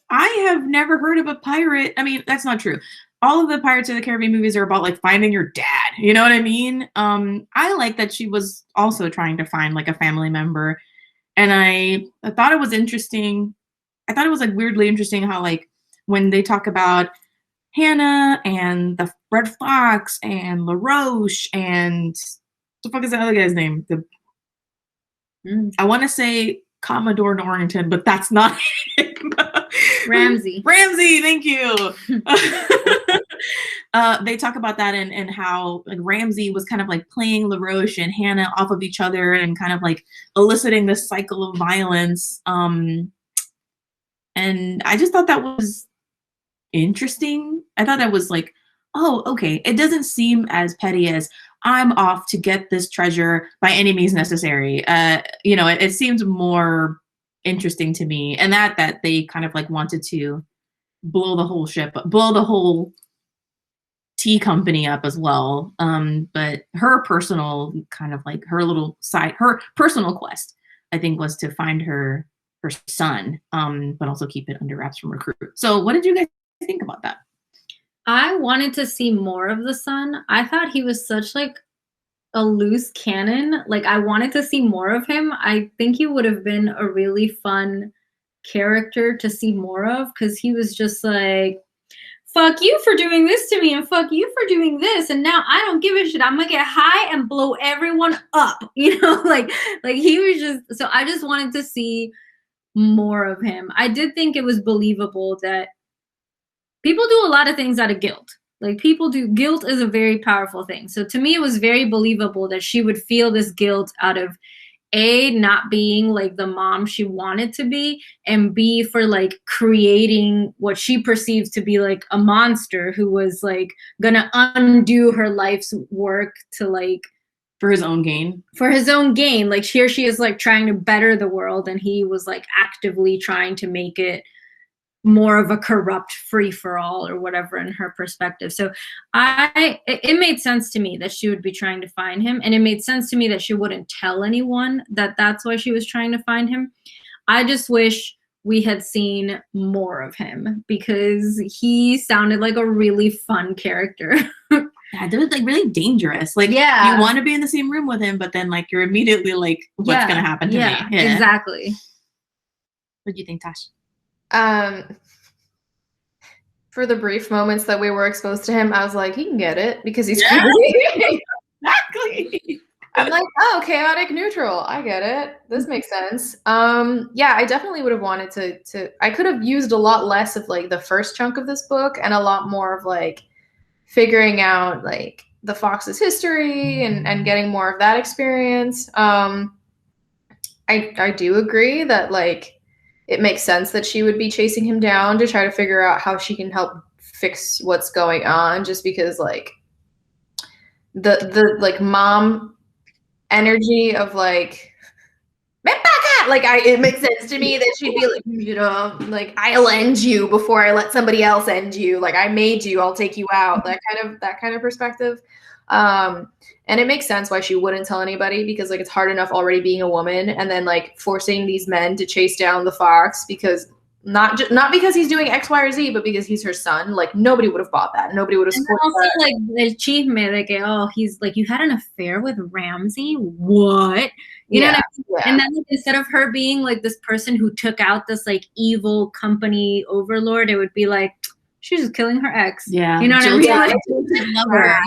I have never heard of a pirate. I mean, that's not true. All of the Pirates of the Caribbean movies are about like finding your dad. You know what I mean? I like that she was also trying to find like a family member, and I thought it was interesting. I thought it was like weirdly interesting how like when they talk about Hannah and the Red Fox and LaRoche and the fuck is that other guy's name? I want to say Commodore Norrington, but that's not him. Ramsey, thank you. They talk about that and how like Ramsey was kind of like playing LaRoche and Hannah off of each other and kind of like eliciting this cycle of violence. And I just thought that was interesting. I thought that was like, oh, okay. It doesn't seem as petty as I'm off to get this treasure by any means necessary. It seemed more interesting to me, and that they kind of like wanted to blow the whole tea company up as well. But her personal kind of like her personal quest, I think, was to find her son, but also keep it under wraps from Recruit. So what did you guys think about that? I wanted to see more of the son. I thought he was such like a loose cannon. Like I wanted to see more of him. I think he would have been a really fun character to see more of, because he was just like, fuck you for doing this to me and fuck you for doing this, and now I don't give a shit. I'm gonna get high and blow everyone up. Like he was just, so I just wanted to see more of him. I did think it was believable that people do a lot of things out of guilt. Like guilt is a very powerful thing. So to me, it was very believable that she would feel this guilt out of A, not being like the mom she wanted to be, and B, for like creating what she perceives to be like a monster who was like gonna undo her life's work to like for his own gain. Like here she is like trying to better the world, and he was like actively trying to make it more of a corrupt free-for-all or whatever in her perspective. So it made sense to me that she would be trying to find him, and it made sense to me that she wouldn't tell anyone that that's why she was trying to find him. I just wish we had seen more of him, because he sounded like a really fun character. Yeah, they're like really dangerous. Like, yeah, you want to be in the same room with him, but then like you're immediately like, what's gonna happen to me? Yeah, exactly. What do you think, Tash? For the brief moments that we were exposed to him, I was like, he can get it because he's crazy. Exactly. I'm like, oh, chaotic neutral. I get it. This makes sense. Yeah, I definitely would have wanted to I could have used a lot less of like the first chunk of this book and a lot more of like figuring out like the Fox's history and getting more of that experience. I do agree that like it makes sense that she would be chasing him down to try to figure out how she can help fix what's going on, just because like the like mom energy of like it makes sense to me that she'd be like, like I'll end you before I let somebody else end you. Like I made you, I'll take you out. That kind of perspective. And it makes sense why she wouldn't tell anybody, because like it's hard enough already being a woman, and then like forcing these men to chase down the fox because not because he's doing X, Y, or Z, but because he's her son. Like nobody would have bought that. Nobody would have supported that. Like the chisme, like he's like, you had an affair with Ramsey? What? You know what I mean? Yeah. And then like, instead of her being like this person who took out this like evil company overlord, it would be like she's just killing her ex. Yeah, you know what I mean? Like, love her.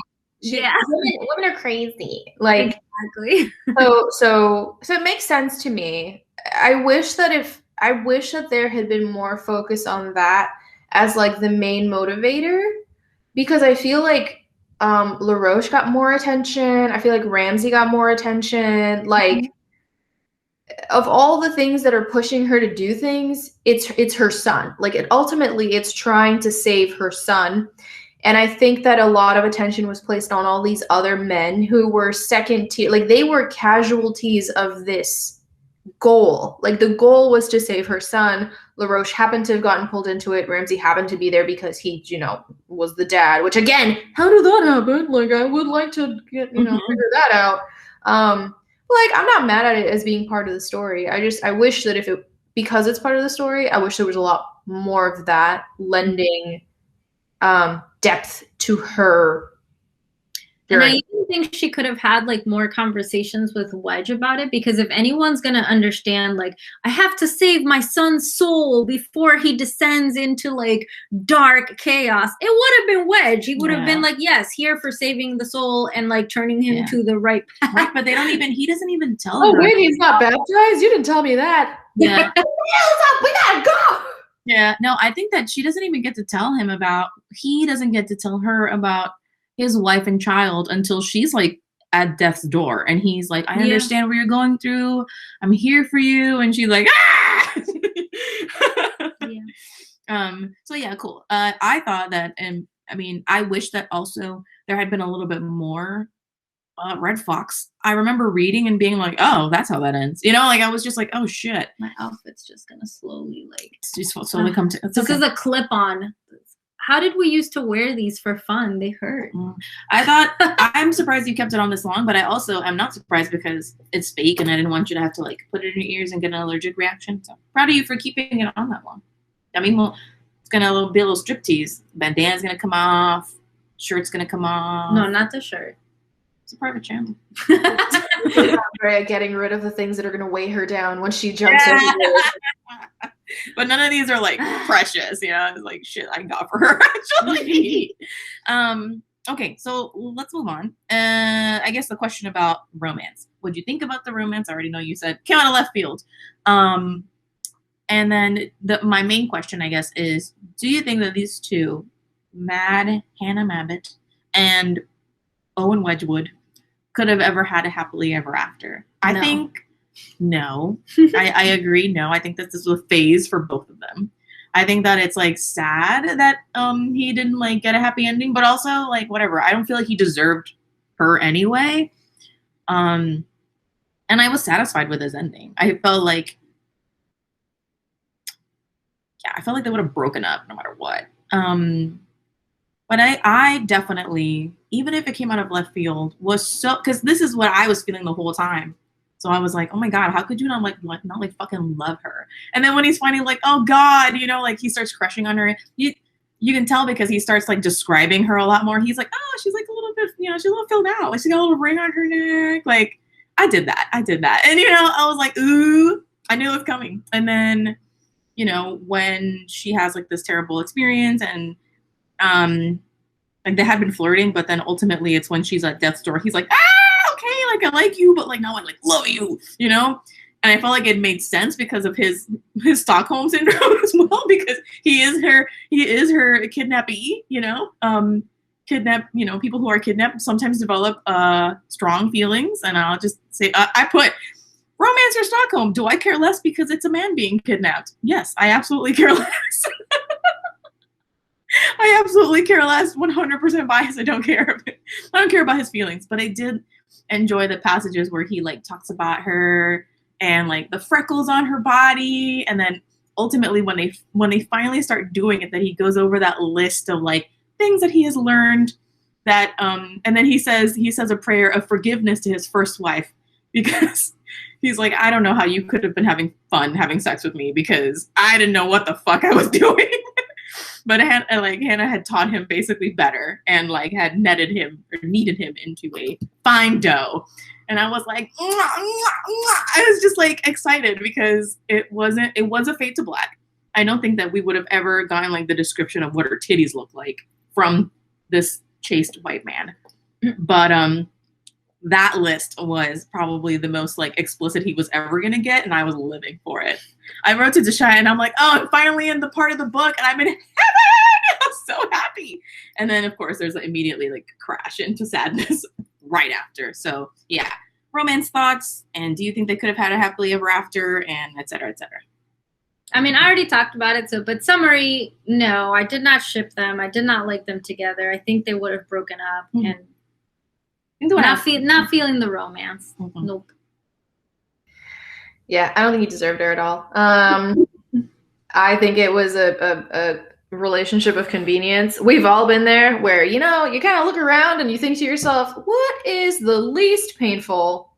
Women are crazy. Like exactly. So it makes sense to me. I wish that there had been more focus on that as like the main motivator, because I feel like LaRoche got more attention. I feel like Ramsey got more attention. Like of all the things that are pushing her to do things, it's her son. Like it's trying to save her son. And I think that a lot of attention was placed on all these other men who were second tier. Like they were casualties of this goal. Like the goal was to save her son. LaRoche happened to have gotten pulled into it. Ramsey happened to be there because he, was the dad, which again, how did that happen? Like I would like to get, figure that out. Like I'm not mad at it as being part of the story. I wish that because it's part of the story, I wish there was a lot more of that lending depth to her. And I even think she could have had like more conversations with Wedge about it, because if anyone's going to understand, like, I have to save my son's soul before he descends into like dark chaos, it would have been Wedge. He would have been like, yes, here for saving the soul and like turning him to the right path. Right, but he doesn't even tell her. Oh, wait, he's not baptized? You didn't tell me that. Yeah. We gotta go. Yeah, no, I think that she doesn't even get to tell him he doesn't get to tell her about his wife and child until she's like at death's door, and he's like, I understand what you're going through, I'm here for you, and she's like, ah! So yeah, cool. I thought that, and I mean, I wish that also there had been a little bit more Red Fox, I remember reading and being like, oh, that's how that ends. You know, like I was just like, oh shit. My outfit's just gonna slowly Just slowly come to. This is a clip-on. How did we used to wear these for fun? They hurt. I thought, I'm surprised you kept it on this long, but I also am not surprised because it's fake and I didn't want you to have to like put it in your ears and get an allergic reaction. So proud of you for keeping it on that long. I mean, well, it's gonna be a little striptease. Bandana's gonna come off. Shirt's gonna come off. No, not the shirt. It's a private channel. Getting rid of the things that are gonna weigh her down when she jumps over the But none of these are like precious, you know. It's like shit I got for her actually. Okay, so let's move on. I guess the question about romance. What'd you think about the romance? I already know you said came out of left field. And then my main question, I guess, is do you think that these two, Hannah Mabbitt and Owen Wedgwood, could have ever had a happily ever after? I think no. I agree. No, I think that this was a phase for both of them. I think that it's like sad that he didn't like get a happy ending, but also like whatever. I don't feel like he deserved her anyway. And I was satisfied with his ending. I felt like they would have broken up no matter what. But I definitely, even if it came out of left field, was so, because this is what I was feeling the whole time. So I was like, oh my God, how could you not fucking love her? And then when he's finally like, oh God, you know, like he starts crushing on her. You can tell because he starts like describing her a lot more. He's like, oh, she's like a little bit, you know, she's a little filled out. Like she got a little ring on her neck. Like I did that. And, you know, I was like, ooh, I knew it was coming. And then, you know, when she has like this terrible experience and, like they had been flirting, but then ultimately it's when she's at death's door. He's like, okay, like I like you, but like now I like love you, you know? And I felt like it made sense because of his Stockholm syndrome as well, because he is her kidnappee, you know? People who are kidnapped sometimes develop strong feelings. And I'll just say, I put romance or Stockholm. Do I care less because it's a man being kidnapped? Yes, I absolutely care less. I absolutely care less. 100% biased. I don't care. I don't care about his feelings, but I did enjoy the passages where he like talks about her and like the freckles on her body, and then ultimately when they finally start doing it, that he goes over that list of like things that he has learned that and then he says a prayer of forgiveness to his first wife, because he's like, I don't know how you could have been having fun having sex with me because I didn't know what the fuck I was doing. But Hannah had taught him basically better and like had kneaded him into a fine dough. And I was like, I was just like excited because it was a fade to black. I don't think that we would have ever gotten like the description of what her titties look like from this chaste white man. But that list was probably the most like explicit he was ever gonna get, and I was living for it. I wrote to Deshai and I'm like, oh, I'm finally in the part of the book and I'm in heaven. I'm so happy. And then of course there's immediately like a crash into sadness right after. So yeah, romance thoughts, and do you think they could have had a happily ever after, and et cetera, et cetera. I mean, I already talked about it, but summary, no, I did not ship them. I did not like them together. I think they would have broken up and not feeling the romance. Mm-hmm. Nope. Yeah, I don't think he deserved her at all. I think it was a relationship of convenience. We've all been there where, you know, you kind of look around and you think to yourself, what is the least painful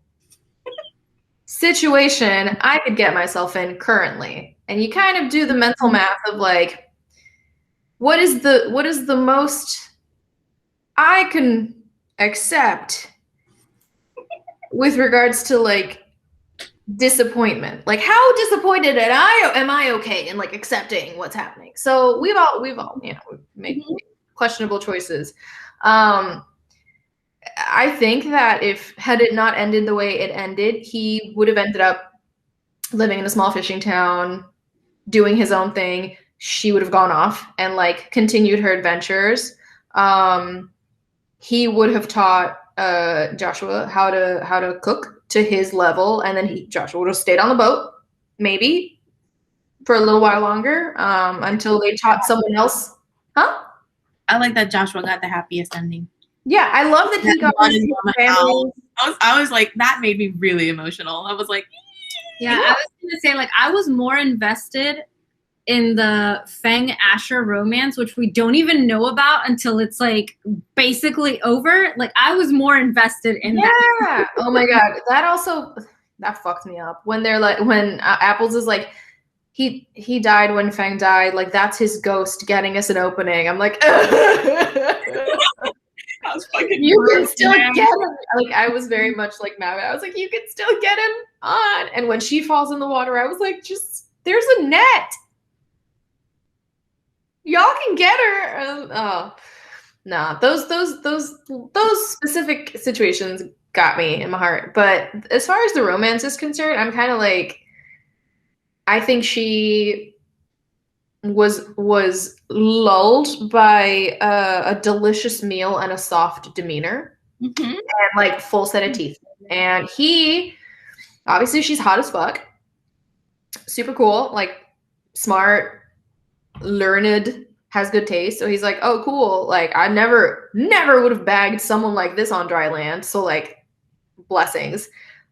situation I could get myself in currently? And you kind of do the mental math of like, what is the most I can accept with regards to like disappointment? Like, how disappointed am I okay in like accepting what's happening? So we've all you know, we've made questionable choices. I think that had it not ended the way it ended, he would have ended up living in a small fishing town, doing his own thing. She would have gone off and like continued her adventures. He would have taught Joshua how to cook to his level, and then Joshua would have stayed on the boat, maybe for a little while longer, until they taught someone else. Huh? I like that Joshua got the happiest ending. Yeah, I love that he got his family. I was like, that made me really emotional. I was like, yeah, I was gonna say, like, I was more invested in the Feng Asher romance, which we don't even know about until it's like basically over. Like, I was more invested in that. Yeah. Oh my god, that fucked me up when they're like when Apples is like he died when Feng died. Like that's his ghost getting us an opening. I'm like, you can still get him. Like I was very much like mad. I was like, you can still get him on. And when she falls in the water, I was like, just there's a net. Y'all can get her. Oh, nah. Those specific situations got me in my heart. But as far as the romance is concerned, I'm kind of like, I think she was lulled by a delicious meal and a soft demeanor and like full set of teeth. And he, obviously, she's hot as fuck, super cool, like smart, learned, has good taste. So he's like, oh, cool. Like I never would have bagged someone like this on dry land. So like, blessings.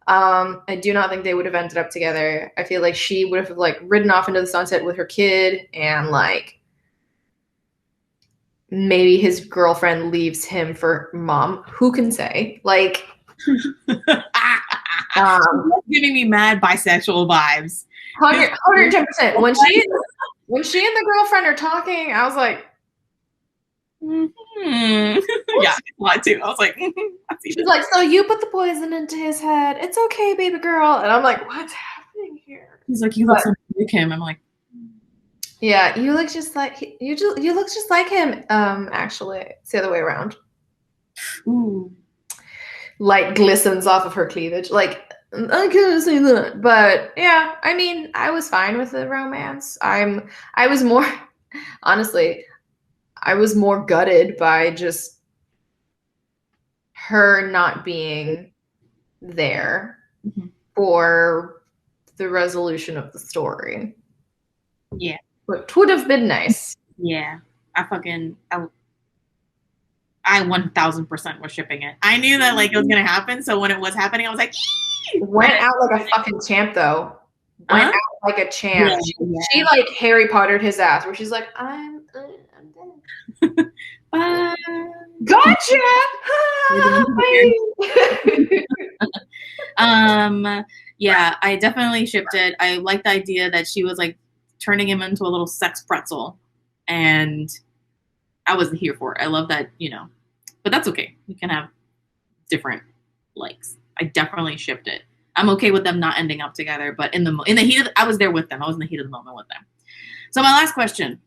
I do not think they would have ended up together. I feel like she would have like ridden off into the sunset with her kid, and like maybe his girlfriend leaves him for mom. Who can say? Like, giving me mad bisexual vibes. 110%. When she and the girlfriend are talking, I was like, yeah, a lot too. I was like, she's like, so you put the poison into his head. It's okay, baby girl. And I'm like, what's happening here? He's like, you look so like him. I'm like, yeah, you look just like you look just like him. Actually, it's the other way around. ooh. Light glistens off of her cleavage. Like, I couldn't say that. But yeah, I mean, I was fine with the romance. I was more honestly, I was more gutted by just her not being there for the resolution of the story. Yeah. Which would have been nice. Yeah. I 1000% was shipping it. I knew that like it was gonna happen. So when it was happening, I was like, Eee! Went out like a fucking champ though. Went out like a champ. Yeah. She like Harry Pottered his ass, where she's like, I'm dead. Gotcha. Yeah, I definitely shipped it. I like the idea that she was like turning him into a little sex pretzel, and I wasn't here for it. I love that, but that's okay. We can have different likes. I definitely shipped it. I'm okay with them not ending up together, but in the heat of I was there with them. I was in the heat of the moment with them. So my last question.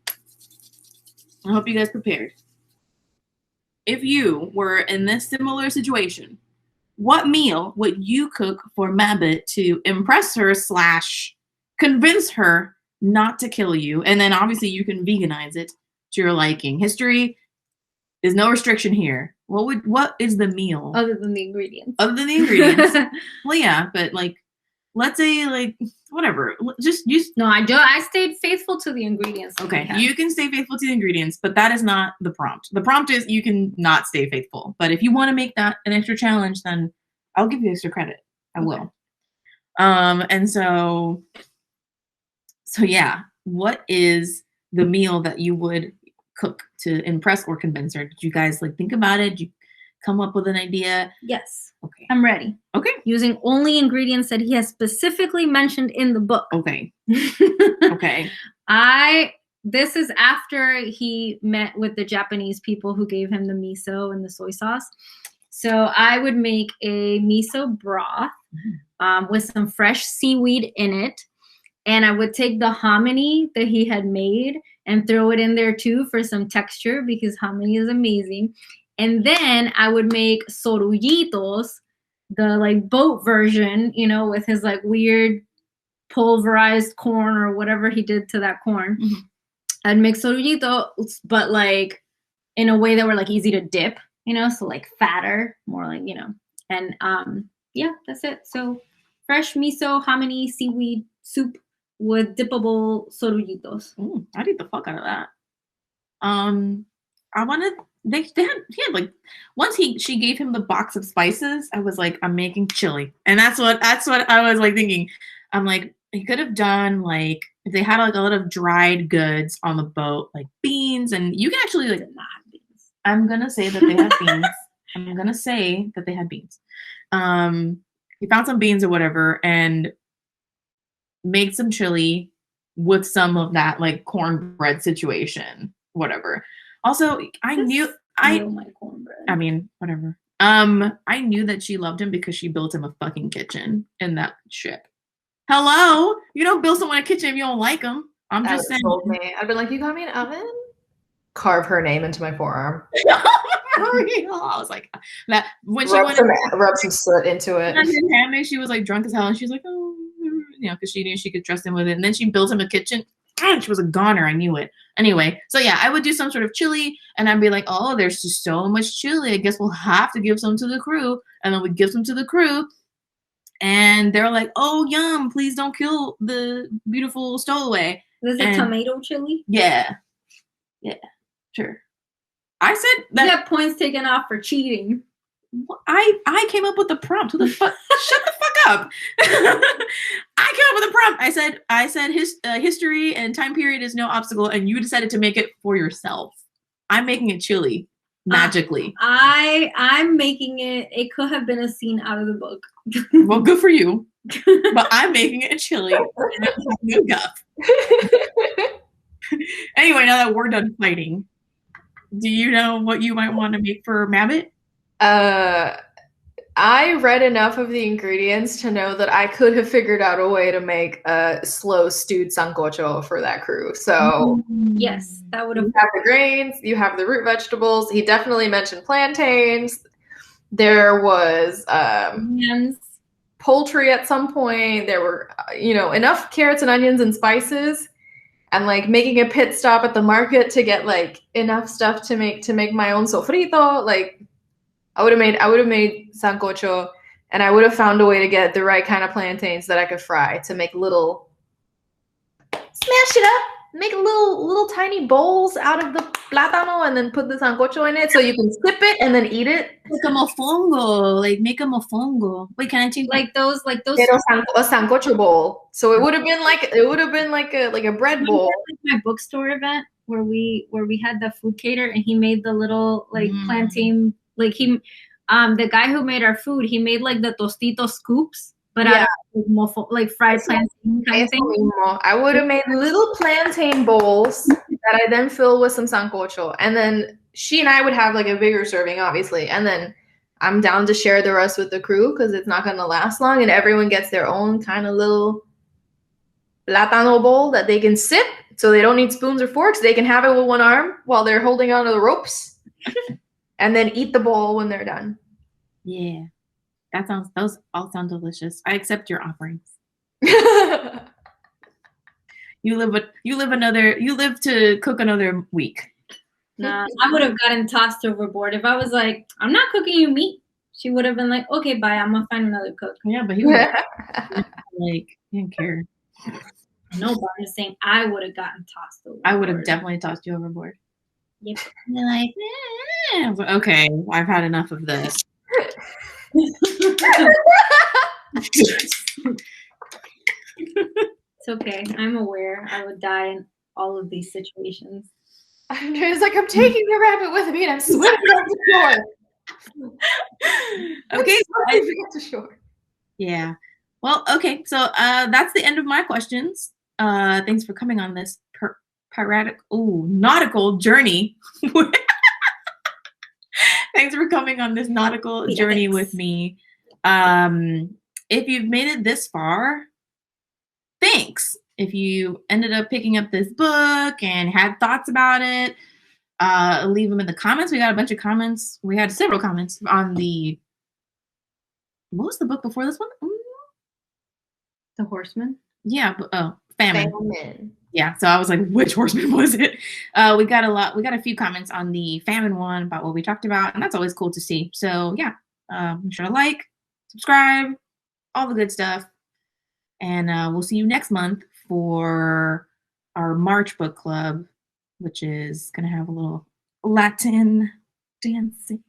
I hope you guys prepared. If you were in this similar situation, what meal would you cook for Mabbit to impress her / convince her not to kill you? And then obviously you can veganize it to your liking. History, there's no restriction here. What is the meal? Other than the ingredients. Well, yeah, but like, let's say like, whatever. Just use. No, I stayed faithful to the ingredients. Okay, you can stay faithful to the ingredients, but that is not the prompt. The prompt is you can not stay faithful. But if you want to make that an extra challenge, then I'll give you extra credit. I will. And so yeah, what is the meal that you would cook to impress or convince her? Did you guys like think about it? Did you come up with an idea? Yes. Okay. I'm ready. Okay. Using only ingredients that he has specifically mentioned in the book. Okay. Okay. This is after he met with the Japanese people who gave him the miso and the soy sauce. So I would make a miso broth with some fresh seaweed in it. And I would take the hominy that he had made and throw it in there too for some texture, because hominy is amazing. And then I would make sorullitos, the like boat version, with his like weird pulverized corn or whatever he did to that corn. I'd make sorullitos, but like in a way that were like easy to dip, so like fatter, more like, and yeah, that's it. So fresh miso, hominy, seaweed soup with dippable sorullitos. I'd eat the fuck out of that. I want to he had like once she gave him the box of spices, I was like, I'm making chili. And that's what I was like thinking. I'm like, he could have done like if they had like a lot of dried goods on the boat, like beans, and you can actually like I'm gonna say that they had beans. I'm gonna say that they had beans. He found some beans or whatever and made some chili with some of that like cornbread situation, whatever. Also, I knew my cornbread. I mean, whatever. I knew that she loved him because she built him a fucking kitchen in that ship. Hello, you don't build someone a kitchen if you don't like them. I'm just saying. I'd been like, you got me an oven? Carve her name into my forearm. For real. I was like that when she rub some soot into it. And she was like drunk as hell, and she's like, oh, you know, because she knew she could trust him with it. And then she built him a kitchen. God, she was a goner. I knew it. Anyway, so yeah, I would do some sort of chili, and I'd be like, oh, there's just so much chili. I guess we'll have to give some to the crew. And then we give some to the crew. And they're like, oh, yum, please don't kill the beautiful stowaway. This is tomato chili? Yeah. Yeah, sure. I said that. You got points taken off for cheating. I came up with the prompt. Who the fuck? Shut the fuck up. I came up with a prompt. I said history and time period is no obstacle, and you decided to make it for yourself. I'm making it chili magically. I'm making it. It could have been a scene out of the book. Well, good for you. But I'm making it chili. And I'm good guff. Anyway, now that we're done fighting, do you know what you might want to make for Mabbit? I read enough of the ingredients to know that I could have figured out a way to make a slow stewed sancocho for that crew. So yes, that would have. You have the grains, you have the root vegetables. He definitely mentioned plantains. There was poultry at some point. There were, enough carrots and onions and spices. And like making a pit stop at the market to get like enough stuff to make my own sofrito. Like I would have made sancocho, and I would have found a way to get the right kind of plantains that I could fry to make smash it up, make little tiny bowls out of the plátano, and then put the sancocho in it so you can sip it and then eat it. Like a mofongo, make a mofongo. Wait, can I change like those? A sancocho bowl. So it would have been like a bread bowl. Like my bookstore event where we had the food cater, and he made the little plantain. Like the guy who made our food, he made like the tostito scoops, but out of like fried plantain kind of thing. I would have made little plantain bowls that I then fill with some sancocho, and then she and I would have like a bigger serving, obviously, and then I'm down to share the rest with the crew because it's not going to last long, and everyone gets their own kind of little plátano bowl that they can sip, so they don't need spoons or forks. They can have it with one arm while they're holding onto the ropes. And then eat the bowl when they're done. Yeah, those all sound delicious. I accept your offerings. You live to cook another week. Nah, I would have gotten tossed overboard if I was like, I'm not cooking you meat. She would have been like, okay, bye. I'm gonna find another cook. Yeah, but he would he didn't care. No, but I'm just saying I would have gotten tossed overboard. I would have definitely tossed you overboard. Yep. You're like, okay, I've had enough of this. It's okay. I'm aware I would die in all of these situations. It's like I'm taking the rabbit with me and I'm swimming off the shore. Okay, I get to shore. Yeah. Well, okay. So that's the end of my questions. Thanks for coming on this nautical journey. Thanks for coming on this nautical journey with me. If you've made it this far, thanks. If you ended up picking up this book and had thoughts about it, leave them in the comments. We got a bunch of comments. We had several comments on what was the book before this one? The Horseman? Yeah. Famine. Yeah, so I was like, which horseman was it? We got a few comments on the famine one about what we talked about, and that's always cool to see. So yeah, make sure to like, subscribe, all the good stuff. And we'll see you next month for our March book club, which is gonna have a little Latin dancing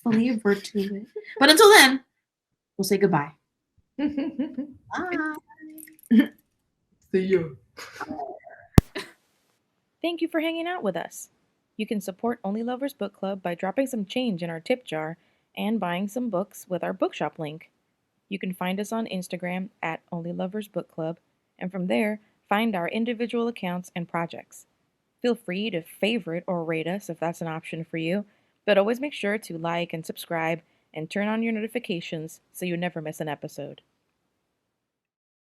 flavor to it. But until then, we'll say goodbye. Bye. See you. Thank you for hanging out with us. You can support Only Lovers Book Club by dropping some change in our tip jar and buying some books with our bookshop link. You can find us on Instagram at Only Lovers Book Club, and from there, find our individual accounts and projects. Feel free to favorite or rate us if that's an option for you, but always make sure to like and subscribe and turn on your notifications so you never miss an episode.